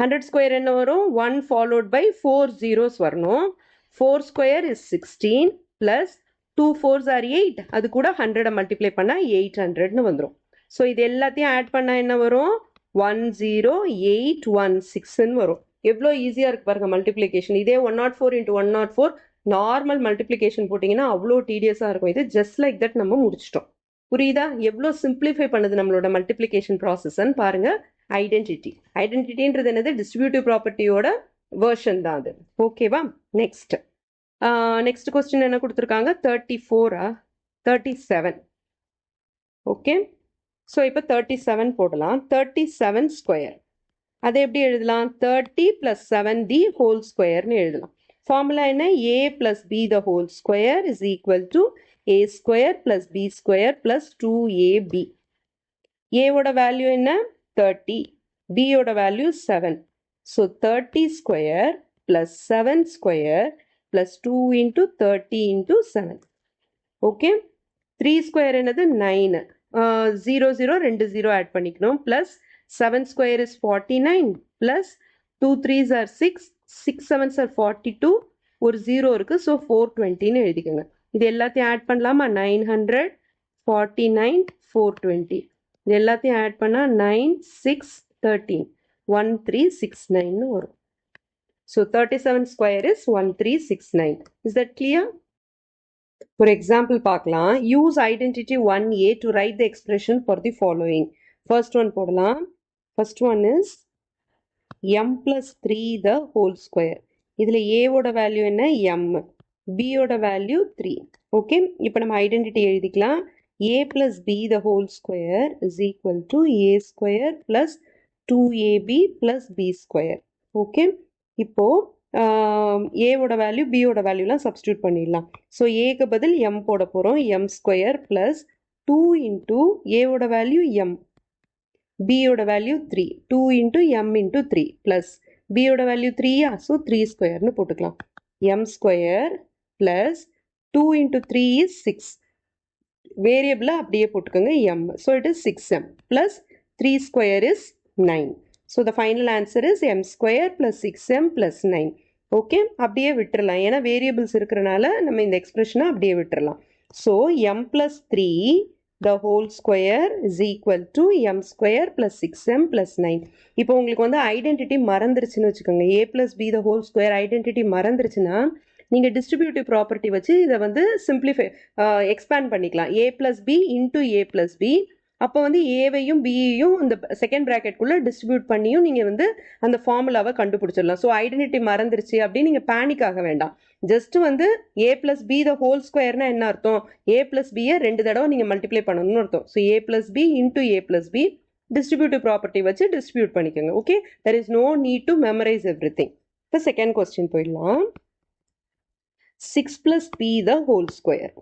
[SPEAKER 1] 100 square என்ன வரும்? 1 followed by 4 zeros வரணும். 4 square is 16 plus 2 4s are 8. அது கூட 100 மல்டிப்ளை பண்ணால் 800ன்னு வந்துடும். ஸோ இது எல்லாத்தையும் ஆட் பண்ணால் என்ன வரும்? 10816ன்னு வரும். எவ்வளோ ஈஸியாக இருக்குது பாருங்க மல்டிப்ளிகேஷன். இதே 104 into 104 நார்மல் மல்டிப்ளிகேஷன் போட்டிங்கன்னா அவ்வளோ டீடியஸாக இருக்கும். இது ஜஸ்ட் லைக் தட் நம்ம முடிச்சிட்டோம். புரியுதா? எவ்வளோ சிம்பிளிஃபை பண்ணுது நம்மளோட மல்டிப்ளிகேஷன் ப்ராசஸ்ன்னு பாருங்க. ஐடென்டிட்டின்றது என்னது? டிஸ்ட்ரிபியூட்டிவ் ப்ராப்பர்ட்டியோட வேர்ஷன் தான் அது. ஓகேவா? நெக்ஸ்ட் கொஸ்டின் என்ன கொடுத்துருக்காங்க? 34 37. ஓகே, ஸோ இப்போ 37 போடலாம். 37 ஸ்கொயர் அதை எப்படி எழுதலாம்? 30 + 7 the whole squareன்னு எழுதலாம். ஃபார்முலா என்ன? a plus b the whole square is equal to a square plus b square plus 2ab. a ஓட வேல்யூ என்ன? 30. b ஓட value 7. So 30 square plus 7 square plus 2 into 30 into 7. Okay, 3 square என்னது? 9. 0 0 2 0 add பண்ணிக்கணும். Plus 7 square is 49 plus 2 3s are 6. 6 7s are 42. ஒரு 0 இருக்கு. So 420ன்னு எழுதிக்கோங்க. இது எல்லாத்தையும் ஆட் பண்ணலாமா? 900 49 420. இது எல்லாத்தையும் ஆட் பண்ணால் 9 6 13 1369ன்னு வரும். So 37 square is 1369. Is that clear? For example பார்க்கலாம். Use identity 1a to write the expression for the following. First one போடலாம். First one is m plus 3 the whole square. இதில் a ஓட value என்ன? m. b ஓட value 3. Okay, இப்போ நம்ம identity எழுதிக்கலாம். a plus b the whole square is equal to a square plus 2ab plus b square. Okay, இப்போ a ஓட value b ஓட வேல்யூலாம் சப்ஸ்டியூட் பண்ணிடலாம். ஸோ ஏக்கு பதில் m போட போகிறோம். m square plus 2 into a ஓட வேல்யூ m, b ஓட value 3, 2 into m into 3 plus b ஓட வேல்யூ 3யா, ஸோ 3 ஸ்கொயர்னு போட்டுக்கலாம். m square plus 2 into 3 is 6. வேரியபிளை அப்படியே போட்டுக்கோங்க m. So it is 6m plus 3 square is 9. So the final answer is m square plus 6m plus 9. Okay, அப்படியே விட்டுறலாம். ஏன்னா variables இருக்கிறனால நம்ம இந்த எக்ஸ்பிரஷனை அப்படியே விட்டுறலாம். So m plus 3 the whole square is equal to m square plus 6m plus 9. இப்போ உங்களுக்கு வந்து ஐடென்டிட்டி மறந்துருச்சுன்னு வச்சுக்கோங்க. a plus b the whole square identity மறந்துருச்சுன்னா நீங்கள் டிஸ்ட்ரிபியூட்டிவ் ப்ராப்பர்ட்டி வச்சு இதை வந்து சிம்பிளிஃபை எக்ஸ்பேண்ட் பண்ணிக்கலாம். a plus b into a plus b. அப்போ வந்து ஏவையும் பியையும் இந்த செகண்ட் ப்ராக்கெட்குள்ளே டிஸ்ட்ரிபியூட் பண்ணியும் நீங்கள் வந்து அந்த ஃபார்முலாவை கண்டுபிடிச்சிடலாம். ஸோ ஐடென்டிட்டி மறந்துருச்சு அப்படின்னு நீங்கள் பேனிக் ஆக வேண்டாம். ஜஸ்ட் வந்து a plus B the whole ஸ்கொயர்னா என்ன அர்த்தம்? a ப்ளஸ் பியை 2 தடவை நீங்கள் மல்டிப்ளை பண்ணணும்னு அர்த்தம். So a plus B into a plus B distributive property வச்சு டிஸ்ட்ரிபியூட் பண்ணிக்கோங்க. Okay, there is no need to memorise everything. இப்போ செகண்ட் கொஸ்டின் போயிடலாம். 6 plus B the whole square.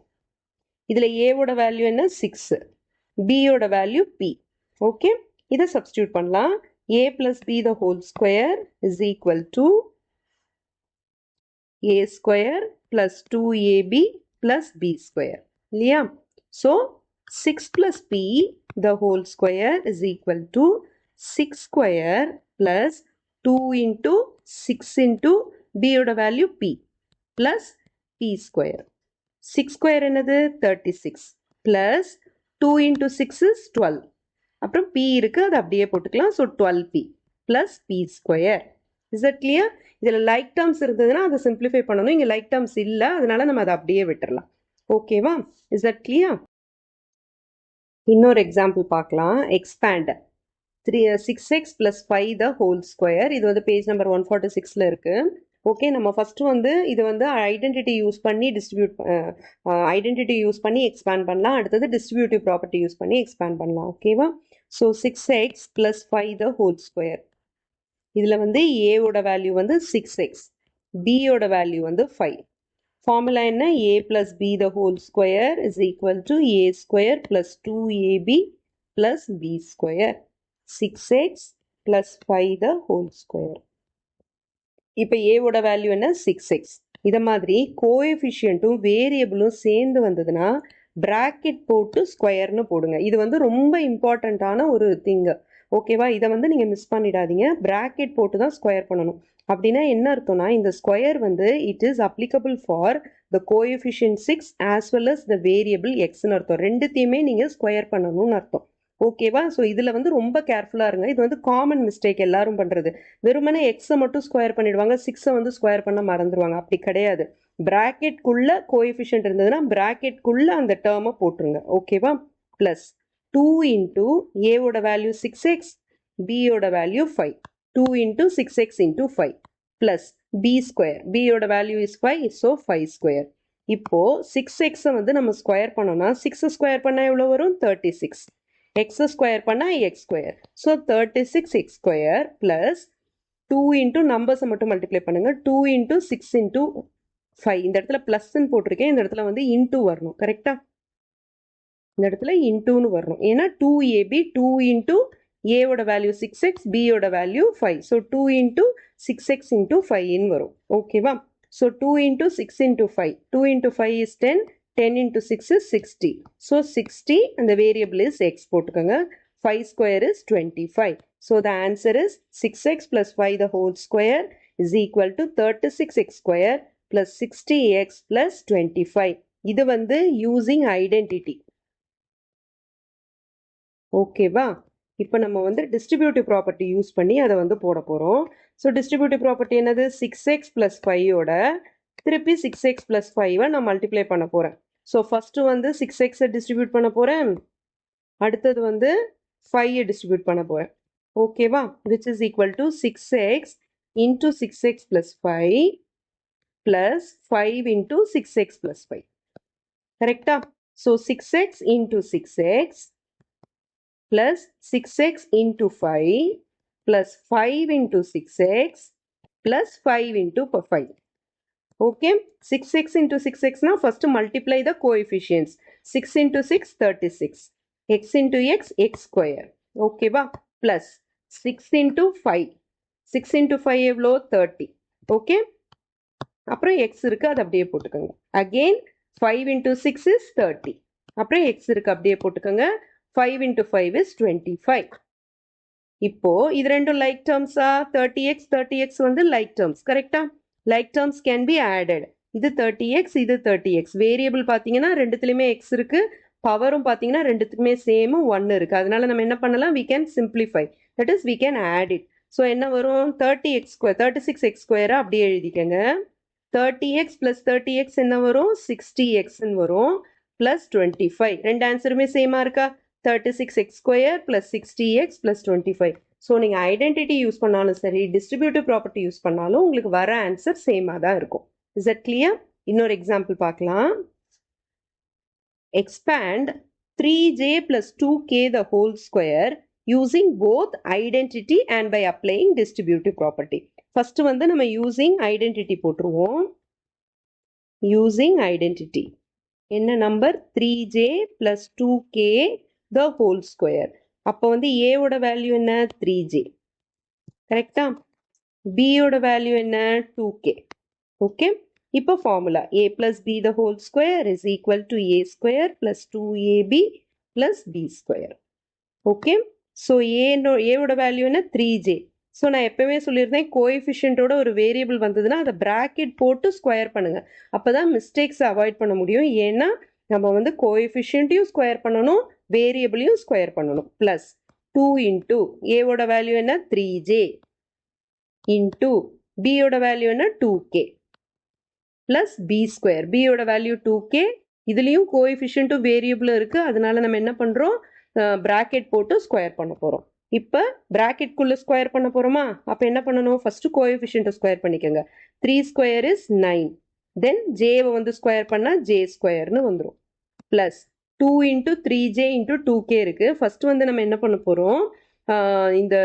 [SPEAKER 1] இதில் ஏவோட வேல்யூ என்ன? 6. b ஓட வேல்யூ p. ஓகே, இதை substitute பண்ணலாம். a plus b the whole square is equal to a square plus 2ab plus b square. இல்லையா? So 6 plus p the whole square is equal to 6 square plus 2 into 6 into b ஓட value p plus p square. 6 square என்னது? 36 plus 2 into 6 is 12. அப்புறம் p இருக்குது, அது அப்படியே போட்டுக்கலாம். So 12p plus p square. Is that clear? இதில் like terms இருந்ததுன்னா அதை சிம்பிளிஃபை பண்ணணும். இங்கே லைக் டேர்ம்ஸ் இல்லை, அதனால நம்ம அதை அப்படியே விட்டுறலாம். ஓகேவா? Is that clear? இன்னொரு எக்ஸாம்பிள் பார்க்கலாம். Expand 6x plus 5 the whole square. இது வந்து பேஜ் நம்பர் 146 இருக்குது. ஓகே, நம்ம ஃபஸ்ட்டு வந்து இது வந்து ஐடென்டிட்டி யூஸ் பண்ணி ஐடென்டிட்டி யூஸ் பண்ணி எக்ஸ்பேண்ட் பண்ணலாம். அடுத்தது டிஸ்ட்ரிபியூட்டிவ் ப்ராப்பர்ட்டி யூஸ் பண்ணி எக்ஸ்பேண்ட் பண்ணலாம். ஓகேவா? So 6x plus 5 the whole square. இதில் வந்து ஏவோட வேல்யூ வந்து 6x, பியோட வேல்யூ வந்து 5. ஃபார்முலா என்ன? a plus B the whole square is equal to a square plus 2ab plus b square. 6x plus 5 the whole square. இப்போ ஏவோட value என்ன? 6x. இதை மாதிரி கோஎஃபிஷியன்ட்டும் வேரியபிளும் சேர்ந்து வந்ததுன்னா பிராக்கெட் போட்டு ஸ்கொயர்னு போடுங்க. இது வந்து ரொம்ப இம்பார்ட்டண்ட்டான ஒரு திங்கு. ஓகேவா? இதை வந்து நீங்கள் மிஸ் பண்ணிடாதீங்க. பிராக்கெட் போட்டு தான் ஸ்கொயர் பண்ணணும். அப்படின்னா என்ன அர்த்தம்னா, இந்த ஸ்கொயர் வந்து it is applicable for the coefficient 6 as well as the variable எக்ஸ்ன்னு அர்த்தம். ரெண்டுத்தையுமே நீங்கள் ஸ்கொயர் பண்ணணும்னு அர்த்தம். ஓகேவா? ஸோ இதில் வந்து ரொம்ப கேர்ஃபுல்லாக இருங்க. இது வந்து காமன் மிஸ்டேக் எல்லாரும் பண்ணுறது. வெறுமனே எக்ஸை மட்டும் ஸ்கொயர் பண்ணிடுவாங்க, 6 வந்து ஸ்கொயர் பண்ண மறந்துடுவாங்க. அப்படி கிடையாது. பிராக்கெட்குள்ளே கோஎஃபிஷியன்ட் இருந்ததுன்னா பிராக்கெட்குள்ளே அந்த டேர்மை போட்டுருங்க. ஓகேவா? ப்ளஸ் 2 இன்ட்டு ஏவோட வேல்யூ 6x, பியோட value 5. 2 into 6x into 5 plus B square. பியோட வேல்யூ இஸ் 5, ஸோ 5 ஸ்கொயர். இப்போது 6xை வந்து நம்ம ஸ்கொயர் பண்ணோம்னா 6 ஸ்கொயர் பண்ணால் எவ்வளோ வரும்? 36. x ஸ்கொயர் பண்ணால் x square. So 36x square plus 2 into நம்பர்ஸை மட்டும் மல்டிப்ளை பண்ணுங்கள். 2 இன்ட்டு 6 இன்ட்டு 5. இந்த இடத்துல ப்ளஸ்ன்னு போட்டிருக்கேன், இந்த இடத்துல வந்து இன்ட்டு வரணும். கரெக்டாக? இந்த இடத்துல இன்ட்டுன்னு வரணும். ஏன்னா 2ab 2 இன்ட்டு ஏவோட வேல்யூ 6x, பியோட value 5. So 2 into 6x into 5ன்னு வரும். ஓகேவா? So 2 into 6 into 5. 2 into 5 is 10. 10 into 6 is 60. So 60 and the variable is x போட்டுக்கோங்க. 5 square is 25. So the answer is 6x plus 5 the whole square is equal to 36x square plus 60x plus 25. இது வந்து using identity. ஓகேவா? இப்போ நம்ம வந்து distributive property use பண்ணி அதை வந்து போட போகிறோம். ஸோ டிஸ்ட்ரிபியூட்டிவ் ப்ராப்பர்ட்டி என்னது? 6x plus 5ஓட திருப்பி 6x plus 5 நான் மல்டிப்ளை பண்ண போகிறேன். ஸோ ஃபஸ்ட்டு வந்து 6xை டிஸ்ட்ரிபியூட் பண்ண போகிறேன், அடுத்தது வந்து 5 டிஸ்ட்ரிபியூட் பண்ண போகிறேன். ஓகேவா? Which is equal to 6x into 6x plus 5 plus 5 into 6x plus 5. Correct? So 6x into 6x plus 6x into 5 plus 5 into 6x plus 5 into 5. Okay, 6x into 6x now first multiply the coefficients. 6 into 6, 36. X into x, x square. Okay, ba? Plus 6 into 5. 6 into 5 எவ்வளோ 30. Okay, அப்புறம் x இருக்கு அது அப்படியே போட்டுக்கோங்க. Again 5 into 6 is 30. அப்புறம் x இருக்கு அப்படியே போட்டுக்கோங்க. 5 into 5 is 25. இப்போ இது ரெண்டும் like terms 30x வந்து like terms. கரெக்டா? Like terms can be added. இது 30x, இது 30x. Variable பார்த்தீங்கன்னா ரெண்டுத்துலையுமே x இருக்கு. பவரும் பார்த்தீங்கன்னா ரெண்டுத்துக்குமே சேம் 1 இருக்கு. அதனால நம்ம என்ன பண்ணலாம்? We can simplify. That is we can add it. So என்ன வரும்? 30x square, 36x square அப்படியே எழுதிக்கங்க. 30x plus 30x என்ன வரும்? 60x வரும். Plus 25. ரெண்டு ஆன்சருமே சேமா இருக்கா? 36x square plus 60x plus 25. So நீங்கள் ஐடென்டிட்டி யூஸ் பண்ணாலும் சரி டிஸ்ட்ரிபியூட்டிவ் ப்ராப்பர்ட்டி யூஸ் பண்ணாலும் உங்களுக்கு வர ஆன்சர் சேமாக தான் இருக்கும். Is that clear? இன்னொரு எக்ஸாம்பிள் பார்க்கலாம். Expand 3j plus 2k the whole square using both identity and by applying distributive property. First வந்து நம்ம யூசிங் ஐடென்டிட்டி போட்டுருவோம். யூசிங் ஐடென்டிட்டி என்ன number? 3j plus 2k the whole square. அப்போ வந்து a ஓட value என்ன? 3j. கரெக்டா? b ஓட வேல்யூ என்ன? 2k. ஓகே, இப்போ formula a plus b the whole square is equal to a square plus 2ab plus b square. Okay, so a ஓட value என்ன? 3j. ஸோ நான் எப்பவுமே சொல்லியிருந்தேன் கோஎஃபிஷியன்ட்டோட ஒரு வேரியபிள் வந்ததுன்னா அதை பிராக்கெட் போட்டு ஸ்கொயர் பண்ணுங்க. அப்போ தான் மிஸ்டேக்ஸை அவாய்ட் பண்ண முடியும். ஏன்னா நம்ம வந்து கோஎஃபிஷியன்ட்டையும் ஸ்கொயர் பண்ணணும், வேரியபிளையும் ஸ்கொயர் பண்ணணும். ப்ளஸ் 2 இன்டூ ஏவோட வேல்யூ என்ன? 3j இன்டூ பியோட வேல்யூ என்ன? 2k plus B square. பியோட வேல்யூ 2k. இதுலேயும் கோஎஃபிஷியன்ட்டும் வேரியபிளும் இருக்குது. அதனால நம்ம என்ன பண்ணுறோம்? பிராக்கெட் போட்டு ஸ்கொயர் பண்ண போகிறோம். இப்போ பிராக்கெட்குள்ளே ஸ்கொயர் பண்ண போகிறோமா? அப்போ என்ன பண்ணணும்? ஃபஸ்ட்டு கோஎஃபிஷியன்ட்டை ஸ்கொயர் பண்ணிக்கோங்க. 3 ஸ்கொயர் இஸ் 9. தென் ஜேவை வந்து ஸ்கொயர் பண்ணால் ஜே ஸ்கொயர்னு வந்துடும். Plus 2 into 3j into 2k இருக்குது. ஃபஸ்ட்டு வந்து நம்ம என்ன பண்ண போகிறோம்? இந்த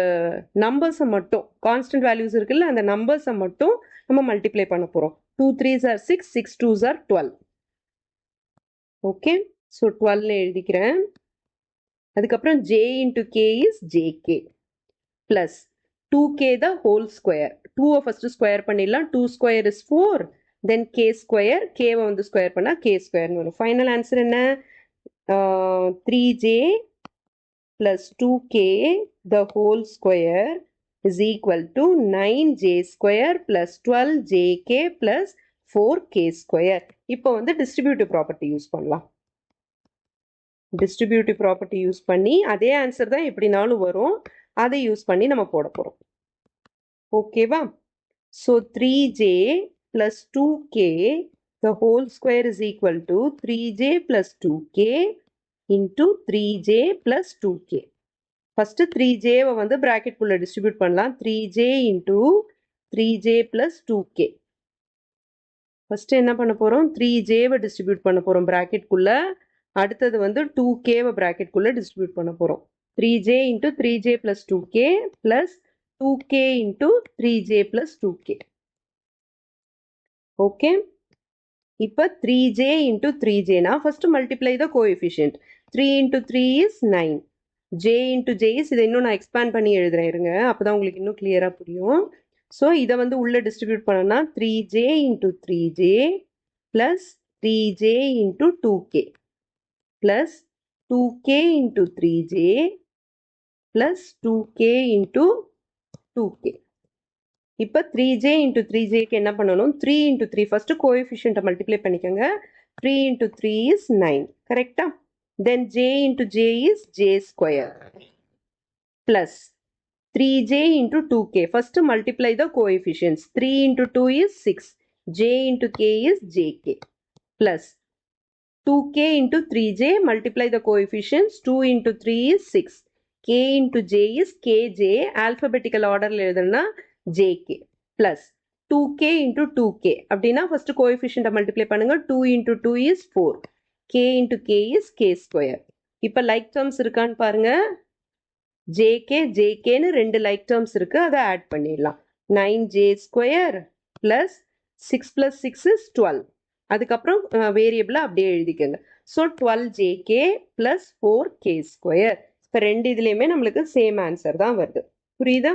[SPEAKER 1] நம்பர்ஸை மட்டும், கான்ஸ்டன்ட் வேல்யூஸ் இருக்குல்ல, அந்த நம்பர்ஸை மட்டும் நம்ம மல்டிப்ளை பண்ண போகிறோம். 2 3s are 6, 6 2s are 12. Okay, so 12 எழுதிக்கிறேன். அதுக்கப்புறம் j into k is jk plus 2k the whole square. 2வை ஃபஸ்ட்டு ஸ்கொயர் பண்ணிடலாம். 2 square is 4. Then k square, கேவை வந்து ஸ்கொயர் பண்ணால் k ஸ்கொயர்னு வரும். ஃபைனல் ஆன்சர் என்ன? 3j plus 2k the whole square is equal to 9j square plus 12jk plus 4k square. இப்போ வந்து டிஸ்ட்ரிபியூட்டிவ் ப்ராப்பர்ட்டி யூஸ் பண்ணலாம். டிஸ்ட்ரிபியூட்டிவ் ப்ராப்பர்ட்டி யூஸ் பண்ணி அதே ஆன்சர் தான் எப்படினாலும் வரும். அதை யூஸ் பண்ணி நம்ம போட போகிறோம். ஓகேவா? So 3j plus 2k the whole square is equal to 3j plus 2k into 3j plus 2k. First 3jவை வந்து ப்ராக்கெட்குள்ளே டிஸ்ட்ரிபியூட் பண்ணலாம். 3j into 3j plus 2k. First என்ன பண்ண போகிறோம்? 3jவை டிஸ்ட்ரிபியூட் பண்ண போகிறோம் ப்ராக்கெட்குள்ளே. அடுத்தது வந்து 2kவை ப்ராக்கெட்குள்ளே டிஸ்ட்ரிபியூட் பண்ண போகிறோம். 3j into 3j plus 2k plus 2k into 3j plus 2k. Okay, இப்போ 3j into 3j னா first multiply the coefficient. 3 into 3 is 9. j into j is, இதை இன்னும் நான் எக்ஸ்பேண்ட் பண்ணி எழுதுறேன் இருங்க, அப்போ தான் உங்களுக்கு இன்னும் கிளியராக புரியும். ஸோ இதை வந்து உள்ளே டிஸ்ட்ரிபியூட் பண்ணோன்னா 3j into 3j plus 3j into 2k plus 2k into 3j plus 2k into 2k. இப்போ 3j into 3jக்கு என்ன பண்ணணும்? 3 into 3 ஃபஸ்ட்டு கோஎஃபிஷியன்ட்டை மல்டிப்ளை பண்ணிக்கோங்க. 3 into 3 is 9. கரெக்டா? Then j into j is j square plus 3j into 2k. First multiply the coefficients. 3 into 2 is 6. j into k is jk plus 2k into 3j. Multiply the coefficients. 2 into 3 is 6. k into j is kj. Alphabetical order எழுதுனா jk plus 2k into 2k அப்படின்னா first கோஎஃபிஷியன்ட்டை multiply பண்ணுங்க. 2 into 2 is 4. k into k is k square. இப்போ like terms இருக்கான்னு பாருங்க. jkன்னு ரெண்டு like terms இருக்கு, அதை add பண்ணிடலாம். 9j square plus 6 plus 6 is 12. அதுக்கப்புறம் வேரியபிளை அப்படியே எழுதிக்கங்க. So 12jk plus 4k square. இப்போ ரெண்டு இதுலேயுமே நம்மளுக்கு சேம் ஆன்சர் தான் வருது. புரியுதா?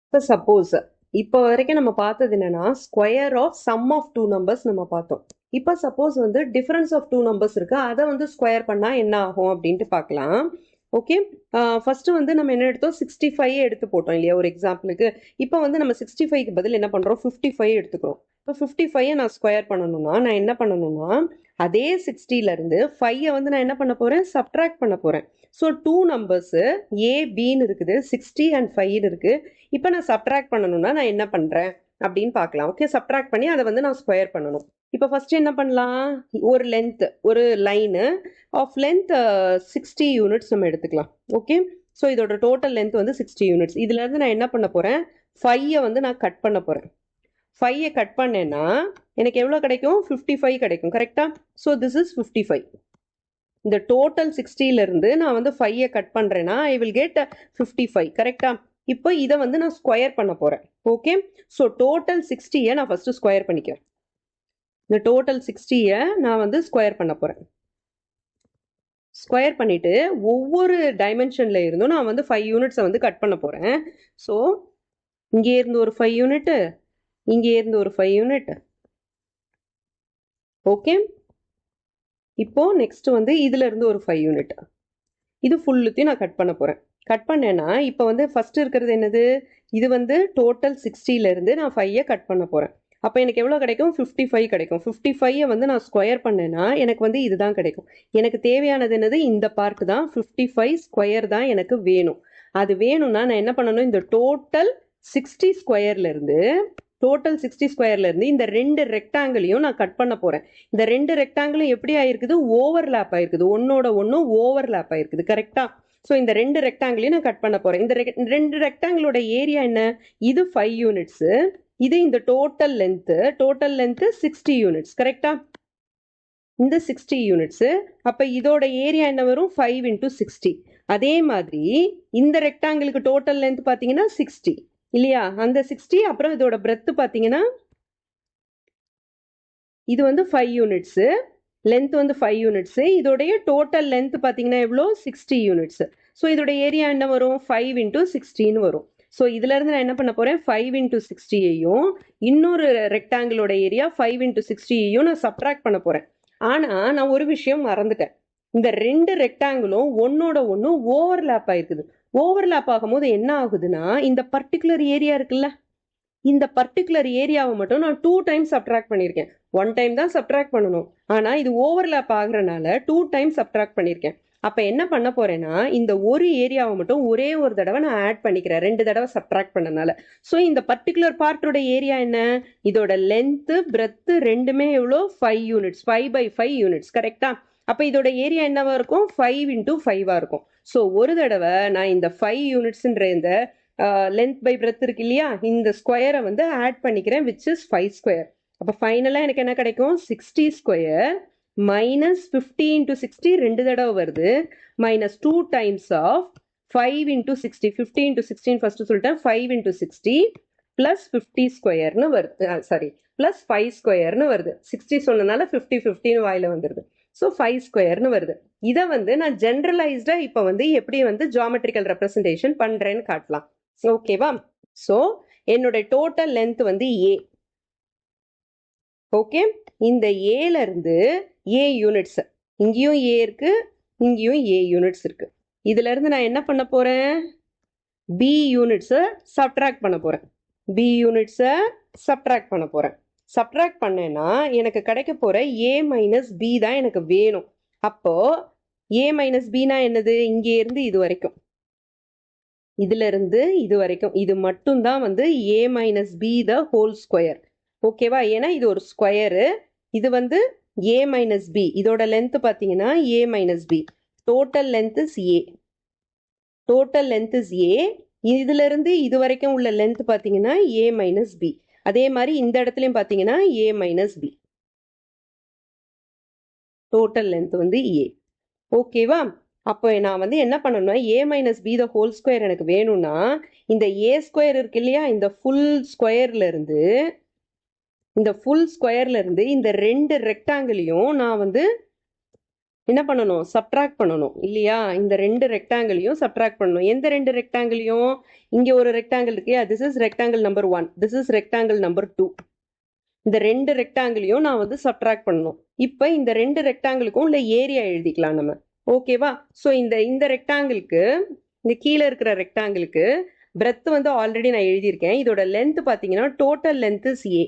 [SPEAKER 1] இப்போ சப்போஸ் இப்போ வரைக்கும் நம்ம பார்த்தது என்னன்னா square of sum of two numbers நம்ம பார்த்தோம். இப்போ சப்போஸ் வந்து டிஃபரன்ஸ் ஆஃப் டூ நம்பர்ஸ் இருக்கு, அதை வந்து ஸ்கொயர் பண்ணா என்ன ஆகும் அப்படின்ட்டு பார்க்கலாம். ஓகே, ஃபர்ஸ்ட் வந்து நம்ம என்ன எடுத்தோம், 65 எடுத்து போட்டோம் இல்லையா ஒரு எக்ஸாம்பிளுக்கு. இப்போ வந்து நம்ம 65க்கு பதில் என்ன பண்றோம், 55 எடுத்துக்கிறோம். இப்போ 55 நான் ஸ்கொயர் பண்ணணும்னா நான் என்ன பண்ணணும்னா அதே 60ல இருந்து 5 வந்து நான் என்ன பண்ண போறேன், சப்ட்ராக்ட் பண்ண போறேன். ஸோ டூ நம்பர்ஸ் ஏபின்னு இருக்குது, 60 and 5 இருக்கு. இப்போ நான் சப்ட்ராக்ட் பண்ணணும்னா நான் என்ன பண்றேன் அப்படின்னு பார்க்கலாம். ஓகே, சப்ட்ராக்ட் பண்ணி அதை வந்து நான் ஸ்கொயர் பண்ணணும். இப்போ ஃபர்ஸ்ட் என்ன பண்ணலாம், ஒரு லென்த், ஒரு லைனு ஆஃப் லென்த் 60 யூனிட்ஸ் நம்ம எடுத்துக்கலாம். ஓகே, ஸோ இதோட டோட்டல் லென்த் வந்து 60 யூனிட்ஸ். இதுல இருந்து நான் என்ன பண்ண போறேன், 5 வந்து நான் கட் பண்ண போறேன். 5 கட் பண்ணேன்னா எனக்கு எவ்வளோ கிடைக்கும், 55 கிடைக்கும். கரெக்டா? So this is 55. இந்த டோட்டல் 60ல இருந்து நான் வந்து 5 கட் பண்றேன்னா ஐ வில் கெட் 55. கரெக்டா? இப்போ இதை வந்து நான் ஸ்கொயர் பண்ண போறேன். ஓகே, ஸோ டோட்டல் 60யை நான் ஃபர்ஸ்ட் ஸ்கொயர் பண்ணிக்கிறேன். இந்த டோட்டல் 60யை நான் வந்து ஸ்கொயர் பண்ண போறேன். ஸ்கொயர் பண்ணிட்டு ஒவ்வொரு டைமென்ஷன்ல இருந்தும் நான் வந்து 5 யூனிட்ஸை வந்து கட் பண்ண போறேன். ஸோ இங்கே இருந்து ஒரு 5 யூனிட், இங்கே இருந்து ஒரு 5 யூனிட். ஓகே, இப்போ நெக்ஸ்ட் வந்து இதுல இருந்து ஒரு 5 யூனிட். இது ஃபுல்லுத்தையும் நான் கட் பண்ண போறேன். கட் பண்ணேன்னா இப்போ வந்து ஃபர்ஸ்ட் இருக்கிறது என்னது, இது வந்து டோட்டல் 60ல இருந்து நான் 5 கட் பண்ண போறேன். அப்போ எனக்கு எவ்வளோ கிடைக்கும், 55 கிடைக்கும். 55 வந்து நான் ஸ்கொயர் பண்ணேன்னா எனக்கு வந்து இதுதான் கிடைக்கும். எனக்கு தேவையானது என்னது, இந்த பார்ட் தான். 55 ஸ்கொயர் தான் எனக்கு வேணும். அது வேணும்னா நான் என்ன பண்ணணும், இந்த டோட்டல் 60 ஸ்கொயர்ல இருந்து இந்த ரெண்டு ரெக்டாங்கிளையும் நான் கட் பண்ண போறேன். இந்த ரெண்டு ரெக்டாங்கிளும் எப்படி ஆயிருக்குது, ஓவர்லேப் ஆயிருக்குது, ஒன்னோட ஒன்னு ஓவர்லேப் ஆயிருக்குது. கரெக்டா? ஸோ இந்த ரெண்டு ரெக்டாங்கிளையும் நான் கட் பண்ண போறேன். இந்த ரெண்டு ரெக்டாங்கிளோட ஏரியா என்ன, இது 5 யூனிட்ஸ், இது இந்த டோட்டல் லென்த் 60 யூனிட்ஸ். கரெக்டா? இந்த 60 யூனிட்ஸ். அப்ப இதோட ஏரியா என்ன வரும், 5 into 60. அதே மாதிரி இந்த ரெக்டாங்கிளுக்கு டோட்டல் லென்த் பாத்தீங்கன்னா 60 இல்லையா, அந்த 60. அப்புறம் இதோட பிரெத் பாத்தீங்கன்னா இது வந்து 5 யூனிட்ஸ், லென்த் வந்து 5 யூனிட்ஸ். இதோடைய டோட்டல் லென்த் பாத்தீங்கன்னா எவ்வளோ, 60 யூனிட்ஸ். ஸோ இதோட ஏரியா என்ன வரும், 5 into 60 வரும். ஸோ இதுல இருந்து நான் என்ன பண்ண போறேன், 5 into 60யையும் இன்னொரு ரெக்டாங்கிளோட ஏரியா 5 into 60யையும் நான் சப்ட்ராக்ட் பண்ண போறேன். ஆனா நான் ஒரு விஷயம் மறந்துட்டேன், இந்த ரெண்டு ரெக்டாங்கிளும் ஒன்னோட ஒன்னு ஓவர்லேப் ஆயிருக்குது. ஓவர்லேப் ஆகும்போது என்ன ஆகுதுன்னா, இந்த பர்டிகுலர் ஏரியா இருக்குல்ல, இந்த பர்டிகுலர் ஏரியாவை மட்டும் நான் 2 டைம்ஸ் சப்ட்ராக்ட் பண்ணியிருக்கேன். 1 டைம் தான் சப்ட்ராக்ட் பண்ணணும், ஆனா இது ஓவர்லேப் ஆகுறனால 2 டைம்ஸ் சப்ட்ராக்ட் பண்ணியிருக்கேன். அப்ப என்ன பண்ண போறேன்னா, இந்த ஒரு ஏரியாவை மட்டும் ஒரே ஒரு தடவை நான் ஆட் பண்ணிக்கிறேன், 2 தடவை சப்ட்ராக்ட் பண்ணனால. ஸோ இந்த பர்டிகுலர் பார்ட்டோட ஏரியா என்ன, இதோட லென்த் பிரெத் ரெண்டுமே எவ்வளோ, 5 யூனிட்ஸ், 5/5 யூனிட்ஸ். கரெக்டா? அப்ப இதோட ஏரியா என்னவா இருக்கும், 5 into 5 இருக்கும். ஸோ ஒரு தடவை நான் இந்த 5 யூனிட்ஸ்ன்ற இந்த லென்த் பை பிரெத் இருக்கு இல்லையா, இந்த ஸ்கொயரை வந்து ஆட் பண்ணிக்கிறேன், விச் இஸ் 5 ஸ்கொயர். அப்போ ஃபைனலா எனக்கு என்ன கிடைக்கும், 60 ஸ்கொயர் மைனஸ் 50 into 60 ரெண்டு தடவை வருது, minus 2 times of 5 into 60. 50 into 16 first சொல்லிட்டேன், 5 into 60 பிளஸ் 50 ஸ்கொயர்னு வருது, சாரி பிளஸ் 5 ஸ்கொயர்னு வருது. 60 சொன்னனால 50 வாயில வந்துருது. ஸோ 5 ஸ்கொயர்னு வருது. இதை வந்து நான் ஜென்ரலைஸ்டா இப்போ வந்து எப்படி வந்து ஜியாமெட்ரிக்கல் ரெப்ரசன்டேஷன் பண்றேன்னு காட்டலாம். ஓகேவா? ஸோ என்னோட டோட்டல் லென்த் வந்து ஏ. ஓகே, இந்த ஏல இருந்து ஏ யூனிட்ஸ், இங்கேயும் ஏ இருக்கு, இங்கேயும் ஏ யூனிட்ஸ் இருக்கு. இதுல இருந்து நான் என்ன பண்ண போறேன், பி யூனிட்ஸை சப்ட்ராக்ட் பண்ண போறேன். பி யூனிட்ஸை சப்ட்ராக்ட் பண்ண போறேன். சப்ட்ராக்ட் பண்ணேன்னா எனக்கு கிடைக்க போற ஏ மைனஸ் பி தான் எனக்கு வேணும். அப்போ ஏ மைனஸ் பினா என்னது, இங்கே இருந்து இது வரைக்கும், இதுல இருந்து இது வரைக்கும், இது மட்டும் தான் வந்து a minus B the whole square. ஓகேவா? ஏன்னா இது ஒரு ஸ்கொயரு, இது வந்து ஏ மைனஸ் பி, இதோட லென்த் பார்த்தீங்கன்னா a minus B, total length is a, total length is a. இதுல இருந்து இது வரைக்கும் உள்ள லென்த் பாத்தீங்கன்னா a மைனஸ் பி. அதே மாதிரி இந்த இடத்துலயும் பாத்தீங்கன்னா a minus B. Total length வந்து a. ஓகேவா? அப்போ நான் வந்து என்ன பண்ணணும்னா a minus B the whole square எனக்கு வேணும்னா இந்த a ஸ்கொயர் இருக்கு இல்லையா, இந்த ஃபுல் ஸ்கொயர்ல இருந்து இந்த ரெண்டு ரெக்டாங்கிளையும் நான் வந்து என்ன பண்ணணும், சப்ட்ராக்ட் பண்ணணும் இல்லையா? இந்த ரெண்டு ரெக்டாங்கிளையும் சப்ட்ராக்ட் பண்ணணும். எந்த ரெண்டு ரெக்டாங்கிளையும்? இங்க ஒரு ரெக்டாங்கிள் இருக்கு, this is rectangle number 1, this is rectangle number 2. இந்த ரெண்டு ரெக்டாங்கிளையும் நான் வந்து சப்ட்ராக்ட் பண்ணணும். இப்போ இந்த ரெண்டு ரெக்டாங்கிளுக்கும் உள்ள ஏரியா எழுதிக்கலாம் நம்ம. ஓகேவா? ஸோ இந்த ரெக்டாங்கிளுக்கு, இந்த கீழே இருக்கிற ரெக்டாங்கிளுக்கு பிரெத் வந்து ஆல்ரெடி நான் எழுதியிருக்கேன். இதோட லென்த் பார்த்தீங்கன்னா total length is a.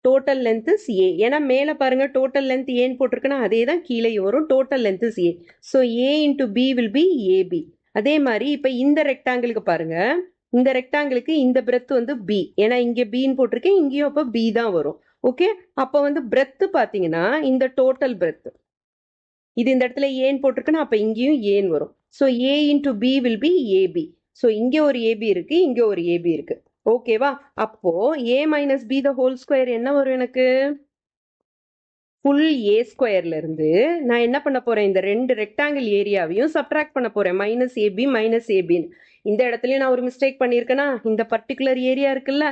[SPEAKER 1] Total length is a. ஏன்னா மேலே பாருங்க டோட்டல் லென்த் ஏன்னு போட்டிருக்குன்னா அதே தான் கீழே வரும். Total length is A. So A into B will be AB. அதே மாதிரி இப்போ இந்த ரெக்டாங்கிளுக்கு பாருங்க, இந்த ரெக்டாங்கிளுக்கு இந்த பிரெத் வந்து பி. ஏன்னா இங்கே பின்னு போட்டிருக்கேன், இங்கேயும் அப்போ பி தான் வரும். ஓகே, அப்போ வந்து பிரெத் பார்த்தீங்கன்னா இந்த டோட்டல் பிரெத், இது இந்த இடத்துல ஏன்னு போட்டிருக்குன்னா அப்போ இங்கேயும் ஏன்னு வரும். So A into B will be AB. So இங்கே ஒரு ஏபி இருக்கு, இங்கே ஒரு ஏபி இருக்கு. ஓகேவா? அப்போ a minus B the whole square என்ன வரும் எனக்கு? ஃபுல் a ஸ்கொயர்ல இருந்து நான் என்ன பண்ண போறேன், இந்த ரெண்டு ரெக்டாங்கிள் ஏரியாவையும் சப்ட்ராக்ட் பண்ண போறேன். மைனஸ் ஏபி மைனஸ் ஏபின்னு. இந்த இடத்துலயும் நான் ஒரு மிஸ்டேக் பண்ணியிருக்கேன்னா, இந்த பர்டிகுலர் ஏரியா இருக்குல்ல,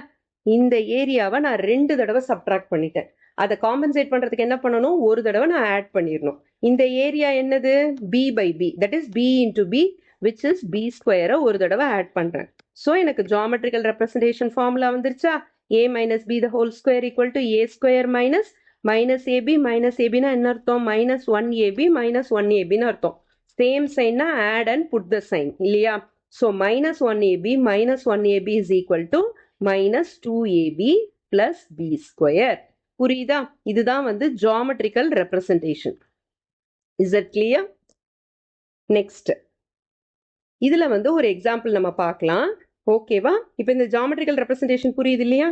[SPEAKER 1] இந்த ஏரியாவை நான் 2 தடவை சப்ட்ராக்ட் பண்ணிட்டேன். அதை காம்பன்சேட் பண்றதுக்கு என்ன பண்ணணும், ஒரு தடவை நான் ஆட் பண்ணிடணும். இந்த ஏரியா என்னது? b by B, that is b into B, which is b ஸ்கொயரை ஒரு தடவை ஆட் பண்றேன். ஸோ எனக்கு ஜியோமெட்ரிக்கல் ரெப்ரசன்டேஷன் ஃபார்முலா வந்துருச்சா? a minus B the whole square equal to a square minus ab. Minus ஏபினா என்ன அர்த்தம்? மைனஸ் 1ab மைனஸ் 1abன்னு அர்த்தம். சேம் சைன்னா add and put the sign இல்லையா? So minus 1ab minus 1ab is equal to minus 2ab plus b square. புரியுதா? இதுதான் வந்து geometrical representation. Is it clear? Next இதுல வந்து ஒரு எக்ஸாம்பிள் நம்ம பார்க்கலாம். ஓகேவா? இப்போ இந்த ஜியோமெட்ரிக்கல் ரெப்ரசன்டேஷன் புரியுது இல்லையா?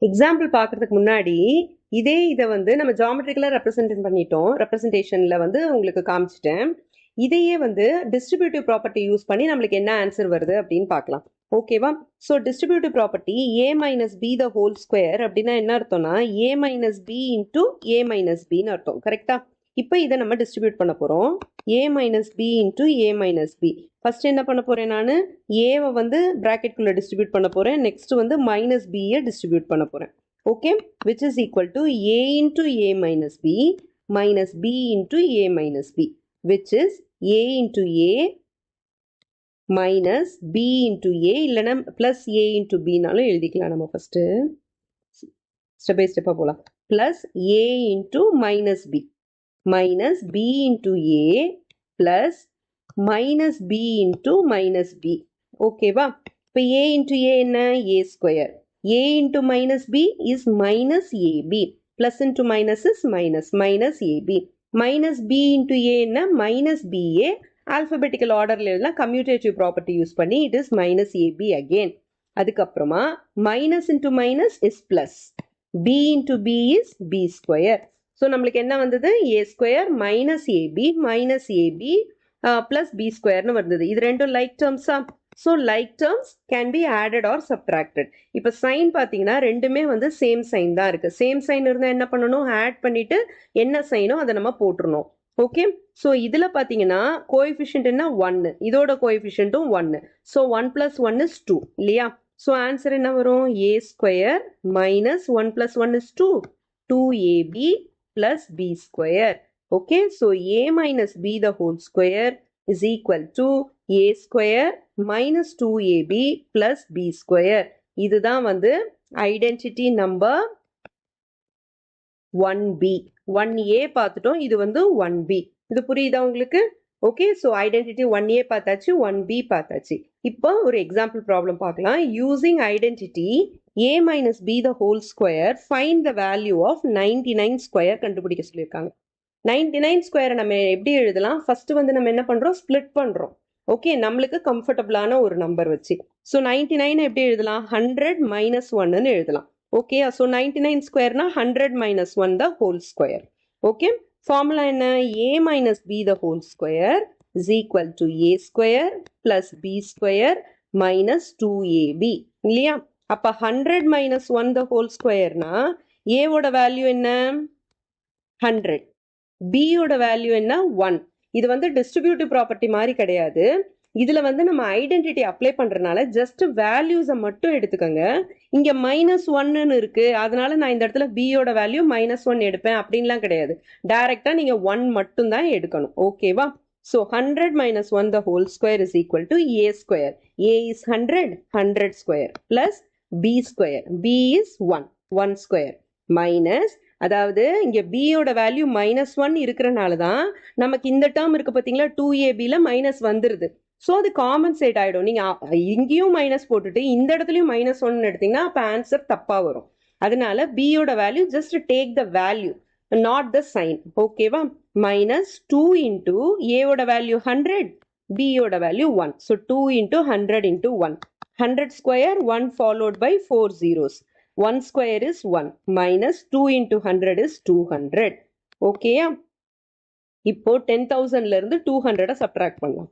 [SPEAKER 1] எக்ஸாம்பிள் பார்க்கறதுக்கு முன்னாடி இதை வந்து நம்ம ஜியோமெட்ரிக்கலா ரெப்ரசன்டேஷன்ல வந்து உங்களுக்கு காமிச்சிட்டேன். இதையே வந்து டிஸ்ட்ரிபியூட்டிவ் ப்ராப்பர்ட்டி யூஸ் பண்ணி நம்மளுக்கு என்ன ஆன்சர் வருது அப்படின்னு பார்க்கலாம். ஓகேவா? So distributive property a minus B the whole square அப்படின்னா என்ன அர்த்தம்னா a minus b into a minus பின்னு அர்த்தம். கரெக்டா? இப்போ இதை நம்ம டிஸ்ட்ரிபியூட் பண்ண போறோம். a minus b into a minus b. First என்ன பண்ண போறேன், நான் ஏவை வந்து பிராக்கெட்குள்ள டிஸ்ட்ரிபியூட் பண்ண போறேன். நெக்ஸ்ட் வந்து மைனஸ் பியை டிஸ்ட்ரிபியூட் பண்ண போறேன். Okay, which is equal to a into a minus B minus b into a minus B, which is a into a minus b into a, இல்லைன்னா பிளஸ் a இன்டூ பினாலும் எழுதிக்கலாம். நம்ம first step by ஸ்டெப்பாக போகலாம். Plus a into minus B minus b into a plus minus b into minus b. ஓகேவா? இப்போ a into a என்ன? a square. a into minus b is minus ab. Plus into minus is minus, minus ab. Minus b into a என்ன? Minus ba. Alphabetical orderல எல்லாம் commutative property use பண்ணி it is minus ab again. அதுக்கப்புறமா minus into minus is plus. b into b is b square. So நம்மளுக்கு என்ன வந்தது? a square minus ab minus ab plus b ஸ்கொயர்னு வந்தது. இது ரெண்டும் லைக் டேர்ம்ஸா? So like terms can be added or subtracted. இப்போ சைன் பார்த்தீங்கன்னா ரெண்டுமே வந்து சேம் சைன் தான் இருக்கு. சேம் சைன் இருந்தால் என்ன பண்ணணும்? ஆட் பண்ணிட்டு என்ன சைனோ அதை நம்ம போட்டுருணும். ஓகே, ஸோ இதில் பார்த்தீங்கன்னா கோஎஃபிஷியன்ட் என்ன? 1. இதோட கோஎஃபிஷியன்ட்டும் 1. ஸோ 1 + 1 is 2 இல்லையா? ஸோ ஆன்சர் என்ன வரும்? a square minus 1 + 1 is 2, 2ab plus b square. Okay, so a minus b the whole square is equal to a square minus 2ab plus b square. இதுதான் வந்து identity number 1b. 1a பார்த்துட்டோம், இது வந்து 1b. இது புரியுதா உங்களுக்கு? Okay, so identity 1a பார்த்தாச்சு, 1b பார்த்தாச்சு. இப்போ ஒரு எக்ஸாம்பிள் ப்ராப்ளம் பார்க்கலாம். Using identity a minus b the whole square, find the value of 99 square கண்டுபிடிக்க சொல்லியிருக்காங்க. 99 ஸ்கொயரை நம்ம எப்படி எழுதலாம்? ஃபர்ஸ்ட் வந்து நம்ம என்ன பண்றோம்? ஸ்பிளிட் பண்றோம். ஓகே, நம்மளுக்கு கம்ஃபர்டபுளான ஒரு நம்பர் வச்சு. ஸோ 99 எப்படி எழுதலாம்? 100 minus 1ன்னு எழுதலாம். Okay, so 99 ஸ்கொயர்னா 100 minus 1 the whole square. Okay, formula என்ன? a minus b the whole square is equal to a square plus b square minus 2ab இல்லையா? அப்ப 100 minus 1 the whole squareனா a ஓட value என்ன? 100. b ஓட value என்ன? 1. இது வந்து distributive property மாதிரி கிடையாது. இதுல வந்து நம்ம ஐடென்டிட்டி அப்ளை பண்றதுனால ஜஸ்ட் வேல்யூஸை மட்டும் எடுத்துக்கோங்க. இங்க -1 இருக்கு, அதனால நான் இந்த இடத்துல b ஓட வேல்யூ -1 எடுப்பேன் அப்படின்லாம் கிடையாது. டைரக்டா நீங்க 1 மட்டும் தான் எடுக்கணும். ஓகேவா? So 100 minus 1 the whole square is equal to a square. A is 100 square plus b square. b is 1 square minus, அதாவது இங்க b ஓட வேல்யூ -1 இருக்கிறனால தான் நமக்கு இந்த டேர்ம் இருக்கு பாத்தீங்களா, 2ab மைனஸ் வந்துருது. ஸோ அது காம்பன்சேட் ஆயிடும். நீங்க இங்கேயும் மைனஸ் போட்டுட்டு இந்த இடத்துலயும் -1 எடுத்தீங்கன்னா அப்ப ஆன்சர் தப்பா வரும். அதனால b ஓட value just take the value, not the sign. ஓகேவா? minus 2 into a ஓட வேல்யூ 100, b ஓட value 1. So 2 into 100 into 1. 100 square 1 followed by 4 zeros. 1 square is 1 minus 2 into 100 is 200. ஓகேயா? இப்போ 10,000ல இருந்து 200 சப்ட்ராக்ட் பண்ணலாம்.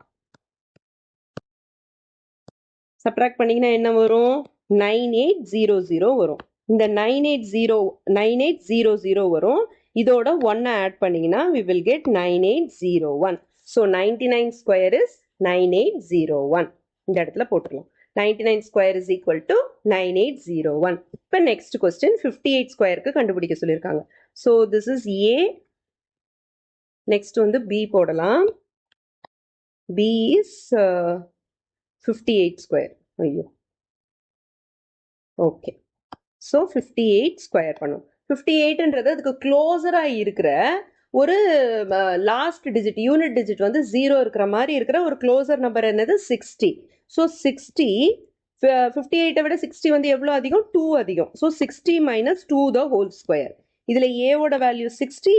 [SPEAKER 1] சப்ட்ராக்ட் பண்ணீங்கன்னா என்ன வரும்? 9800 வரும். இந்த 9800 வரும். இதோட 1 ஆட் பண்ணீங்கன்னா we will get 9801. So 99 square is 9801. இந்த இடத்துல போட்டுடலாம். 99 square is equal to 9801. இப்போ next question 58 squareக்கு கண்டுபிடிக்க சொல்லியிருக்காங்க. So this is A. Next வந்து B போடலாம். B is 58 square. ஐயோ. Okay. So 58 square பண்ணும். 58ன்றது அதுக்கு க்ளோஸரா இருக்கிற ஒரு லாஸ்ட் டிஜிட், யூனிட் டிஜிட் வந்து 0 இருக்கிற மாதிரி இருக்கிற ஒரு க்ளோசர் நம்பர் என்னது? 60. ஸோ 60, 58 விட 60 வந்து எவ்வளோ அதிகம்? 2 அதிகம். So 60 minus 2 the whole square. இதில் ஏவோட வேல்யூ 60,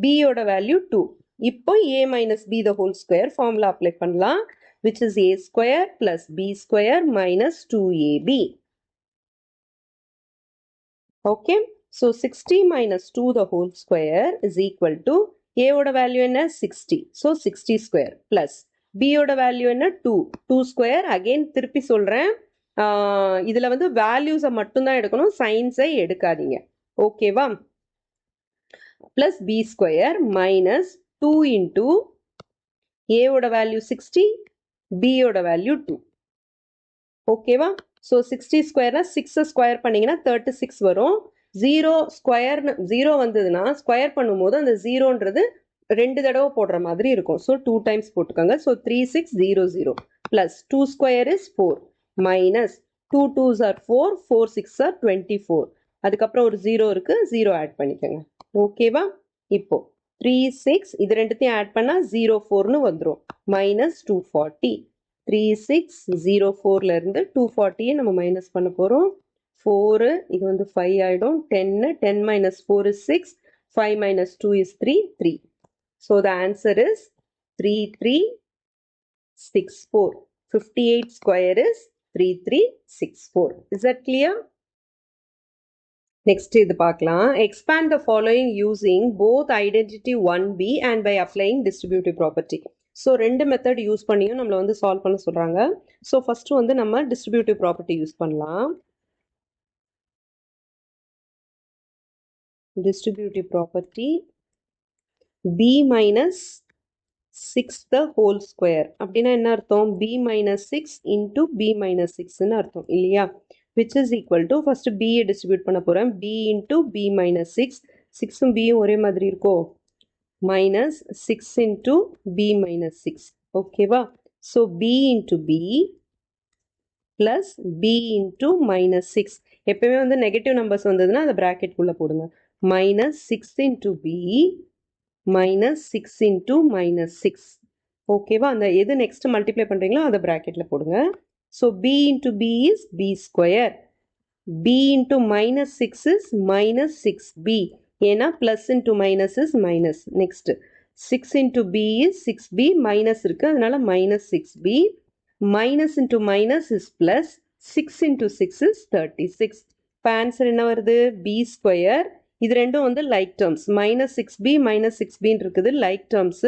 [SPEAKER 1] பியோட வேல்யூ 2. இப்போ a minus b the whole square formula apply பண்ணலாம், which is a square plus b square minus 2ab. Okay, so 60 minus 2 the whole square is equal to a ஓட value என்ன? 60. So 60 square plus b ஓட value என்ன? 2 square. Again திருப்பி சொல்றேன், இதுல வந்து வேல்யூஸை மட்டும்தான் எடுக்கணும், சைன்ஸை எடுக்காதீங்க. ஓகேவா? plus b square minus 2 into a ஓட வேல்யூ 60, b ஓட வேல்யூ 2. ஓகேவா? ஸோ 60 ஸ்கொயர்னா 6 ஸ்கொயர் பண்ணீங்கன்னா 36 வரும். 0 ஸ்கொயர் 0 வந்ததுன்னா ஸ்கொயர் பண்ணும்போது அந்த 0ன்றது 2 தடவை போடுற மாதிரி இருக்கும். ஸோ 2 டைம்ஸ் போட்டுக்கோங்க. So 3600 plus 2 square is 4 minus 2 2s are 4, 4 6 are 24. அதுக்கப்புறம் ஒரு 0 இருக்கு, 0 ஆட் பண்ணிக்கோங்க. ஓகேவா? இப்போ 36 இது ரெண்டுத்தையும் ஆட் பண்ணா 04ன்னு வந்துடும். minus 240. 3604ல இருந்து 240 நம்ம மைனஸ் பண்ண போறோம். 4 இது வந்து 5 ஆயிடும். 10 minus 4 is 6, 5 minus 2 is 3. So the answer is 3364. 58 square is 3364. Is that clear? Next இது பார்க்கலாம். Expand the following using both identity 1b and by applying distributive property. So ரெண்டு மெத்தட் யூஸ் பண்ணியும் நம்மளை வந்து சால்வ் பண்ண சொல்கிறாங்க. ஸோ ஃபஸ்ட்டு வந்து நம்ம டிஸ்ட்ரிபியூட்டிவ் ப்ராப்பர்ட்டி யூஸ் பண்ணலாம். Distributive property b minus 6 the whole square அப்படின்னா என்ன அர்த்தம்? b minus 6 into b minus 6ன்னு அர்த்தம் இல்லையா? Which is equal to first பியை டிஸ்ட்ரிபியூட் பண்ண போகிறேன். b இன்டூ b மைனஸ் 6, 6ம் bயும் ஒரே மாதிரி இருக்கோ, minus 6 into b minus 6. ஓகேவா? So b into b plus b into minus 6. எப்பவுமே வந்து நெகட்டிவ் நம்பர்ஸ் வந்ததுன்னா அதை பிராக்கெட்குள்ளே போடுங்க. minus 6 into b minus 6 into minus 6. ஓகேவா? அந்த எது நெக்ஸ்ட் மல்டிப்ளை பண்ணுறீங்களோ அதை பிராக்கெட்டில் போடுங்க. So b into b is b square. b into minus 6 is minus 6b. ஏன்னா plus into minus is minus. Next 6 into b is 6b, minus இருக்கு, அதனால minus 6b. Minus into minus is plus. 6 into 6 is 36. இப்போ answer என்ன வருது? b square. இது ரெண்டும் வந்து like terms. minus 6b minus 6b இருக்குது லைக் டேர்ம்ஸ்.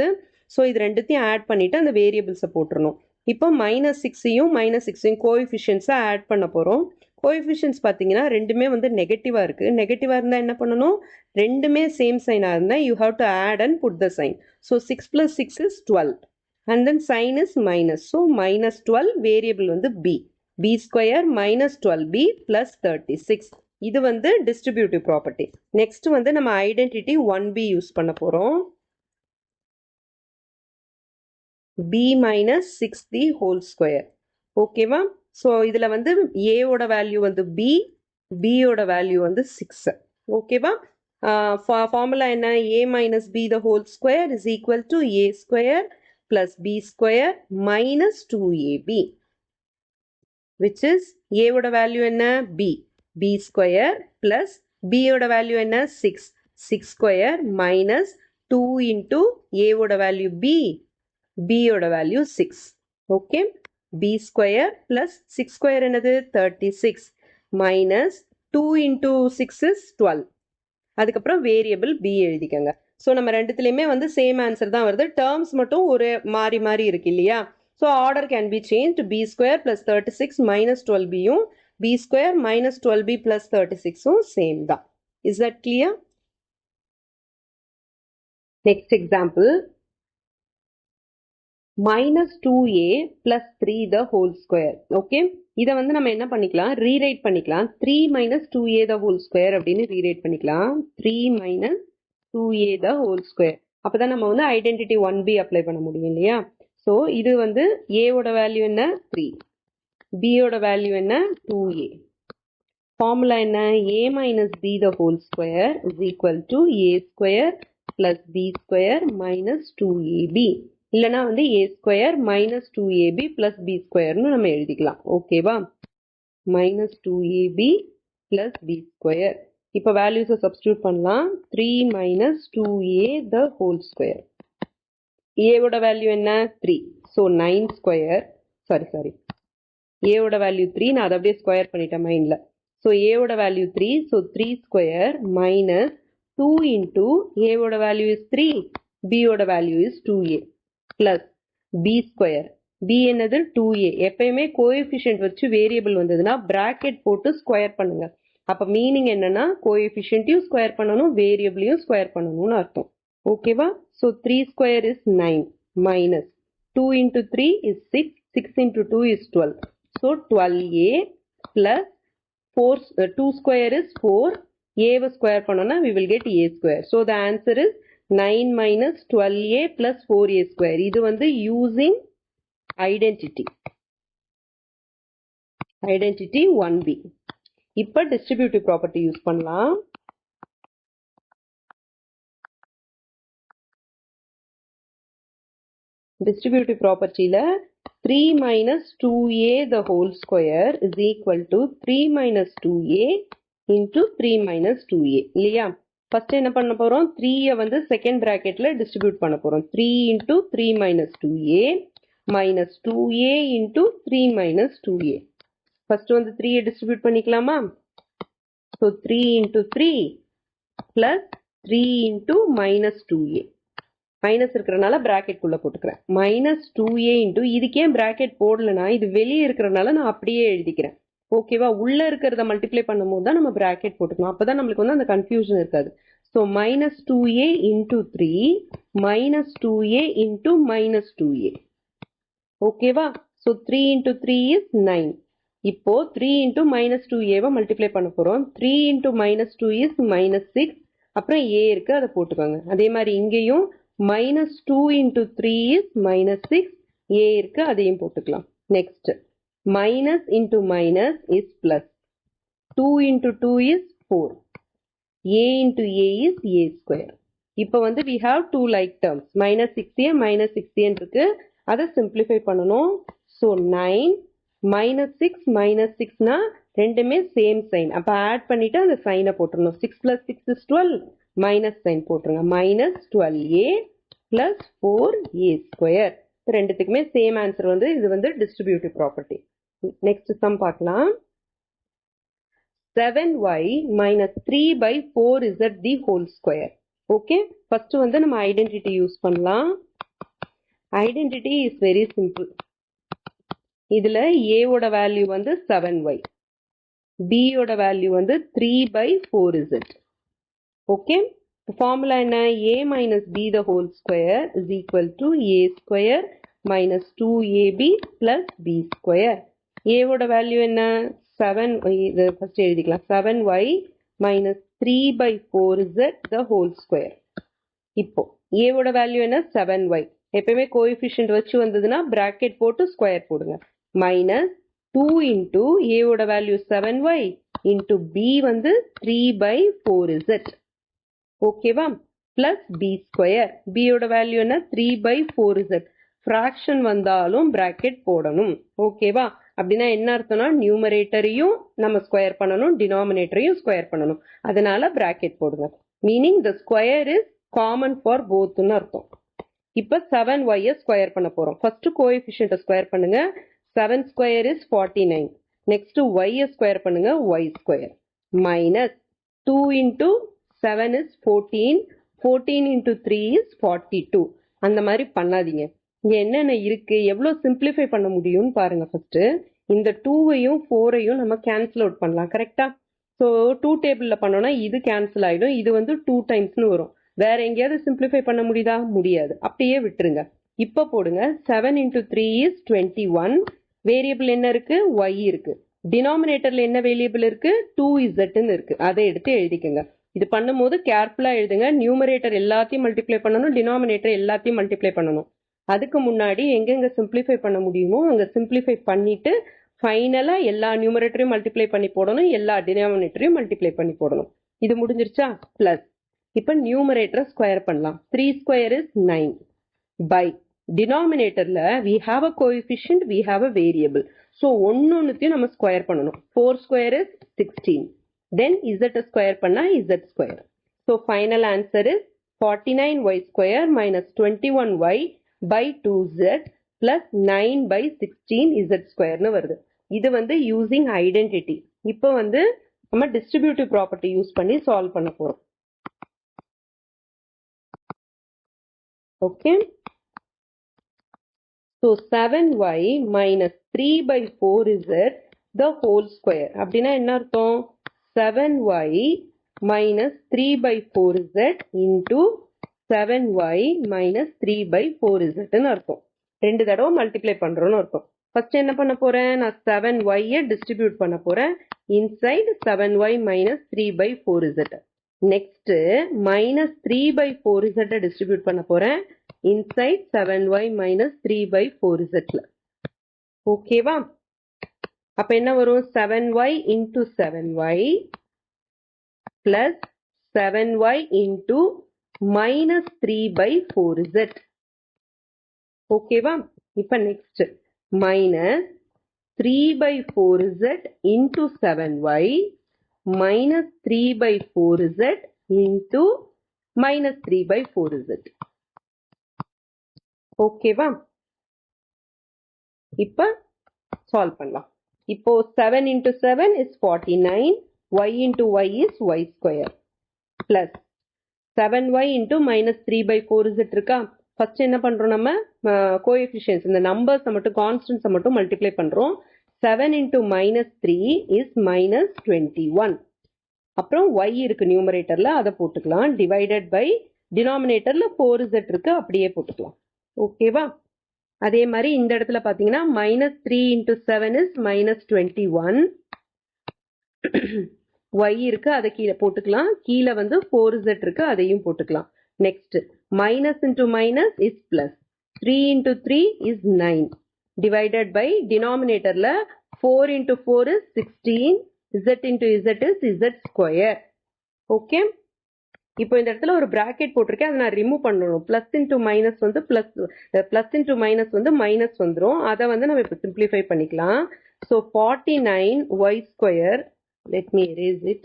[SPEAKER 1] ஸோ இது ரெண்டுத்தையும் ஆட் பண்ணிவிட்டு அந்த வேரியபிள்ஸை போட்டுருணும். இப்போ -6ஐயும் -6ஐயும் கோஎஃபிஷியன்ஸை ஆட் பண்ண போகிறோம். கோஎஃபிஷியன்ஸ் பார்த்தீங்கன்னா ரெண்டுமே வந்து நெகட்டிவாக இருக்குது. நெகட்டிவாக இருந்தால் என்ன பண்ணணும், ரெண்டுமே சேம் சைனாக இருந்தால் you have to add and put the sign. So 6 + 6 is 12 and then sign is minus. So -12 variable வந்து b. b square -12b + 36. இது வந்து டிஸ்ட்ரிபியூட்டிவ் ப்ராப்பர்ட்டி. நெக்ஸ்ட் வந்து நம்ம ஐடென்டிட்டி 1b யூஸ் பண்ண போகிறோம். b minus 6 the whole square. ஓகேவா? So இதில் வந்து ஏவோட வேல்யூ வந்து b, பியோட வேல்யூ வந்து 6. ஓகேவா? ஃபார்முலா என்ன, a minus b the whole square is equal to a square plus b square minus 2ab, which is ஏவோட வேல்யூ என்ன b, b square plus பியோட வேல்யூ என்ன 6, 6 square minus 2 into ஏவோட வேல்யூ b, பியோட value 6. Okay, b square plus 6 square என்னது 36 minus 2 into 6 is 12. அதுக்கப்புறம் variable b எழுதிக்கங்க. So நம்ம ரெண்டுத்துலேயுமே வந்து சேம் ஆன்சர் தான் வருது, டேர்ம்ஸ் மட்டும் ஒரு மாறி மாறி இருக்கு இல்லையா? So order can be change. b square plus 36 minus 12bயும் b square minus 12b plus 36ம் சேம் தான். Is that clear? Next example, -2a plus 3 the whole square. ஓகே, இதை வந்து நம்ம என்ன பண்ணிக்கலாம், ரீரைட் பண்ணிக்கலாம். 3 minus 2a the whole square அப்படின்னு ரீரைட் பண்ணிக்கலாம். 3 minus 2a the whole square. அப்பதான் நம்ம வந்து ஐடென்டிட்டி 1b அப்ளை பண்ண முடியும் இல்லையா? ஸோ இது வந்து ஏவோட வேல்யூ என்ன 3, பியோட வேல்யூ என்ன 2a. ஃபார்முலா என்ன, a minus b the whole square is equal to a square plus b square minus 2ab. இல்லைனா வந்து a square minus 2ab plus b squareனு நம்ம எழுதிக்கலாம். ஓகேவா? minus 2ab plus b square. இப்போ வேல்யூஸை சப்ஸ்டியூட் பண்ணலாம். 3 minus 2a the whole square. ஏவோட value என்ன 3, ஸோ 9 ஸ்கொயர், சாரி ஏவோட வேல்யூ 3, நான் அதை அப்படியே ஸ்கொயர் பண்ணிட்டேன் மைண்டில். ஸோ ஏவோட value 3, so 3 square minus 2 into ஏவோட வேல்யூ இஸ் 3, பியோட value is 2a plus b square. b என்னது 2a. எப்பயுமே கோஎஃபிஷியன்ட் வச்சு வேரியபிள் வந்ததுன்னா பிராக்கெட் போட்டு ஸ்கொயர் பண்ணுங்க. அப்போ மீனிங் என்னன்னா கோஎஃபிஷியன்ட்டையும் ஸ்கொயர் பண்ணணும், வேரியபிளையும் ஸ்கொயர் பண்ணணும்னு அர்த்தம். ஓகேவா? So 3 square is 9 minus 2 into 3 is 6, 6 into 2 is 12. So 12a plus 2 square is 4, ஏவை ஸ்கொயர் பண்ணோம்னா we will get a square. So the answer is 9 minus 12a plus 4a square. இது வந்து using identity 1b. இப்போ distributive property use பண்ணலாம். distributive propertyல 3 minus 2a the whole square is equal to 3 minus 2a into 3 minus 2a இல்லையா? First என்ன பண்ண போறோம், 3 வந்து second பிராக்கெட்ல distribute பண்ண போறோம். 3 into 3 minus 2a minus 2a into 3 minus 2a. First வந்து 3 டிஸ்ட்ரிபியூட் பண்ணிக்கலாமா? So 3 into 3 plus 3 into minus 2a. Minus இருக்கிறனால பிராக்கெட் குள்ள போட்டுக்கிறேன். மைனஸ் 2a into, இதுக்கே பிராக்கெட் போடலனா இது வெளியே இருக்கிறனால நான் அப்படியே எழுதிக்கிறேன். ஓகேவா? உள்ள இருக்கிறத மல்டிப்ளை பண்ணும்போது தான் நம்ம பிராக்கெட் போட்டுக்கலாம். அப்பதான் நம்மளுக்கு வந்து அந்த கன்ஃபியூஷன் இருக்காது. So minus 2a into 3 minus 2a into minus 2a. ஓகேவா? So 3 into 3 is 9. இப்போ 3 into minus 2a மல்டிப்ளை பண்ண போறோம். 3 into minus 2 is minus 6. அப்புறம் a இருக்கு, அதை போட்டுக்கோங்க. அதே மாதிரி இங்கேயும் minus 2 into 3 is minus 6, a இருக்கு, அதையும் போட்டுக்கலாம். Next minus into minus is plus, 2 into 2 is 4, a into a is a square. இப்போ வந்து we have two like terms, minus 6a minus 6a இருக்கு, அதை simplify பண்ணணும். ஸோ 9 minus 6 minus 6னா ரெண்டுமே same sign, அப்போ ஆட் பண்ணிட்டு அந்த சைனை போட்டுருணும். 6 plus 6 is 12, மைனஸ் சைன் போட்டுருங்க. Minus 12a plus 4a square. ரெண்டுத்துக்குமே சேம் ஆன்சர் வந்து இது வந்து டிஸ்ட்ரிபியூட்டிவ் ப்ராப்பர்ட்டி. நெக்ஸ்ட் சம் பார்க்கலாம். 7y minus 3/4z the whole square. Okay, first வந்து நம்ம ஐடென்டிட்டி யூஸ் பண்ணலாம். Identity is very simple. இதுல a ஓட வேல்யூ வந்து 7y, b ஓட வேல்யூ வந்து 3/4z. ஓகே, ஃபார்முலா என்ன? a minus b the whole square is equal to a square minus 2ab plus b square. a ஓட value என்ன? 7, இது ஃபர்ஸ்ட் எழுதிக்கலாம். 7y minus 3/4z the whole square. இப்போ a ஓட value என்ன? 7y. எப்பவுமே coefficient வச்சு வந்ததுன்னா பிராக்கெட் போட்டு ஸ்கொயர் போடுங்க. மைனஸ் 2 into a ஓட வேல்யூ 7y into b வந்து 3/4z. ஓகேவா? Plus b square. b ஓட வேல்யூ என்ன? 3/4z. ஃப்ராக்ஷன் வந்தாலும் பிராக்கெட் போடணும். ஓகேவா? அப்படின்னா என்ன அர்த்தம்னா நியூமரேட்டரையும் நம்ம ஸ்கொயர் பண்ணணும், டினாமினேட்டரையும் ஸ்கொயர் பண்ணணும். அதனால பிராக்கெட் போடுங்க. Meaning the square is common for போத்னு அர்த்தம். இப்ப 7y ஸ்கொயர் பண்ண போறோம். ஃபர்ஸ்ட் கோஎஃபிஷியன்ட் ஸ்கொயர் பண்ணுங்க. 7 square is 49. Next y square பண்ணுங்க. y square minus 2 into 7 is 14. 14 into 3 is 42. அந்த மாதிரி பண்ணாதீங்க. இங்க என்னென்ன இருக்கு, எவ்வளவு சிம்பிளிஃபை பண்ண முடியும்னு பாருங்க. ஃபர்ஸ்ட் இந்த 2வையும் 4ஐயும் நம்ம கேன்சல் அவுட் பண்ணலாம். கரெக்டா? ஸோ 2 டேபிள்ல பண்ணோம்னா இது கேன்சல் ஆயிடும். இது வந்து 2 டைம்ஸ்னு வரும். வேற எங்கேயாவது சிம்பிளிஃபை பண்ண முடியுதா? முடியாது. அப்படியே விட்டுருங்க. இப்ப போடுங்க. 7 into 3 is 21. வேரியபிள் என்ன இருக்கு? y இருக்கு. டினாமினேட்டர்ல என்ன வேரியபிள் இருக்கு? 2z இருக்கு. அதை எடுத்து எழுதிக்கங்க. இது பண்ணும்போது கேர்ஃபுல்லா எழுதுங்க. நியூமரேட்டர் எல்லாத்தையும் மல்டிப்ளை பண்ணணும், டினாமினேட்டர் எல்லாத்தையும் மல்டிப்ளை பண்ணணும். அதுக்கு முன்னாடி எங்கெங்க சிம்பிளிஃபை பண்ண முடியுமோ அங்க சிம்பிளிஃபை பண்ணிட்டு ஃபைனலா எல்லா நியூமரேட்டரையும் மல்டிப்ளை பண்ணி போடணும், எல்லா டினாமினேட்டரையும் மல்டிப்ளை பண்ணி போடணும். இது முடிஞ்சிருச்சா? பிளஸ் இப்ப நியூமரேட்டரை ஸ்கொயர் பண்ணலாம். 3 ஸ்கொயர் இஸ் 9 பை டினாமினேட்டர்ல we have a coefficient, we have a variable. So ஒன்னொன்னுத்தையும் நம்ம ஸ்கொயர் பண்ணணும். 4 square is 16. Then z square பண்ணா z square. So final answer is 49y square minus 21y by 2z plus 9 by 16 z square வருது. இது வந்து using identity. இப்போ வந்து நம்ம distributive property யூஸ் பண்ணி சால்வ் பண்ண போறோம். Okay. So 7y minus 3/4z the whole square. அப்படின்னா என்ன அர்த்தம்? 7y minus 3/4z into 7y minus 3/4z ன்னு அர்த்தம். ரெண்டு தடவை மல்டிப்ளை பண்றோம்னு அர்த்தம். ஃபர்ஸ்ட் என்ன பண்ண போறேன்? நான் 7y டிஸ்ட்ரிபியூட் பண்ண போறேன். Inside 7y minus 3/4z. Next minus 3/4z distribute பண்ண போறேன். Inside 7y minus 3/4z. ஓகேவா? அப்ப என்ன வரும்? 7y into 7y plus 7y into minus 3/4z. ஓகேவா? இப்ப next minus 3/4z into 7y minus 3/4z into minus 3/4z. ஓகேவா? இப்ப சால்வ் பண்ணலாம். இப்போ 7 into 7 is 49. y into y is y square plus 7y into minus 3/4z இருக்கா? First என்ன பண்றோம்? நம்ம கோஎஃபிஷியன்ட்ஸ் இந்த நம்பர்ஸ் மட்டும் கான்ஸ்டன்ட்ஸ் மட்டும் மல்டிப்ளை பண்றோம். 7 into minus 3 is minus 21. அப்புறம் y இருக்கு நியூமரேட்டர்ல, அதை போட்டுக்கலாம். டிவைடட் பை டினாமினேட்டர்ல 4z இருக்கு, அப்படியே போட்டுக்கலாம். ஓகேவா? அதே மாதிரி இந்த இடத்துல பாத்தீங்கன்னா minus 3 into 7 is minus 21. y இருக்கு, அதை கீழே போட்டுக்கலாம். கீழே வந்து 4z இருக்கு, அதையும் போட்டுக்கலாம். Next minus into minus is plus. 3 into 3 is 9. Divided by denominatorல 4 into 4 is 16. z into z is z square. Okay, இப்போ இந்த இடத்துல ஒரு பிராக்கெட் போட்டிருக்கேன், அதை நான் ரிமூவ் பண்ணணும். பிளஸ் இன்டூ மைனஸ் வந்து பிளஸ் இன்டூ மைனஸ் வந்து மைனஸ் வந்துடும். அதை வந்து நம்ம இப்போ சிம்பிளிஃபை பண்ணிக்கலாம். So 49y square, let me erase it.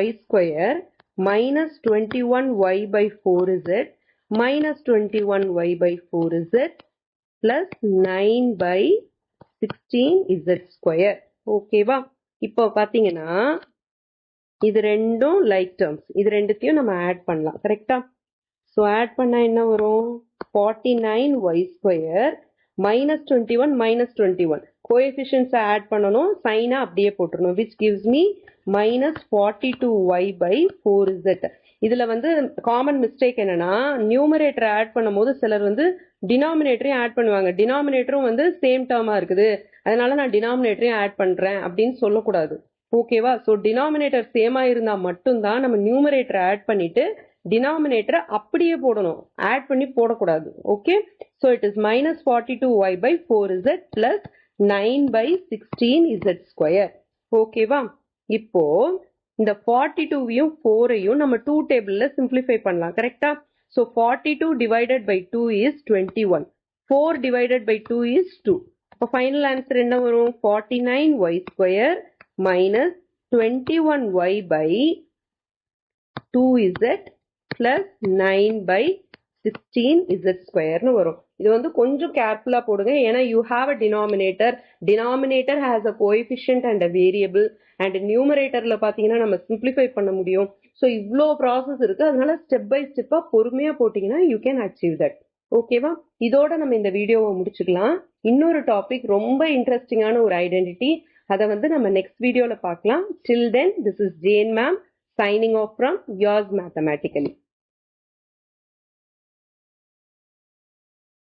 [SPEAKER 1] y square minus 21y by 4z minus 21y by 4z plus 9 by 16z square. ஓகேவா? இப்போ பாத்தீங்கன்னா இது ரெண்டும் லைக் டேர்ம்ஸ். இது ரெண்டுத்தையும் நம்ம ஆட் பண்ணலாம். கரெக்டா? ஸோ ஆட் பண்ணா என்ன வரும்? 49y² minus 21 minus 21. Coefficients add பண்ணணும், சைனை அப்படியே போட்டுறணும். which gives me minus 42y/4z. இதுல வந்து காமன் மிஸ்டேக் என்னன்னா, நியூமரேட்டர் ஆட் பண்ணும்போது சிலர் வந்து டினாமினேட்டரையும் ஆட் பண்ணுவாங்க. டினாமினேட்டரும் வந்து சேம் டேர்மா இருக்குது, அதனால நான் டினாமினேட்டரையும் ஆட் பண்றேன் அப்படின்னு சொல்லக்கூடாது. ஓகேவா? ஸோ டினாமினேட்டர் சேமா இருந்தா மட்டும்தான் நம்ம நியூமரேட்டரை ஆட் பண்ணிட்டு டினாமினேட்டரை அப்படியே போடணும், ஆட் பண்ணி போடக்கூடாது. Okay, so it is minus 42y/4z plus 9/16z². ஓகேவா? இப்போ இந்த 42வையும் 4ஐயும் நம்ம 2 டேபிள்ல சிம்பிளிஃபை பண்ணலாம். கரெக்டா? So 42 divided by 2 is 21. 4 divided by 2 is 2. இப்போ ஃபைனல் ஆன்சர் என்ன வரும்? 49y² minus 21y/2z plus 9/16z² வரும். இது வந்து கொஞ்சம் கேர்ஃபுல்லா போடுங்க, ஏன்னா you have a denominator. Denominator has a coefficient and a variable. and நியூமரேட்டர்ல பாத்தீங்கன்னா நம்ம சிம்பிளிஃபை பண்ண முடியும். ஸோ இவ்வளோ ப்ராசஸ் இருக்கு, அதனால ஸ்டெப் பை ஸ்டெப்பா பொறுமையா போட்டீங்கன்னா யூ கேன் அச்சீவ் தட். ஓகேவா? இதோட நம்ம இந்த வீடியோவை முடிச்சுக்கலாம். இன்னொரு டாபிக் ரொம்ப இன்ட்ரெஸ்டிங்கான ஒரு ஐடென்டிட்டி, அதை வந்து நம்ம நெக்ஸ்ட் வீடியோல பார்க்கலாம். Till then, this is Jane ma'am signing off from yours mathematically.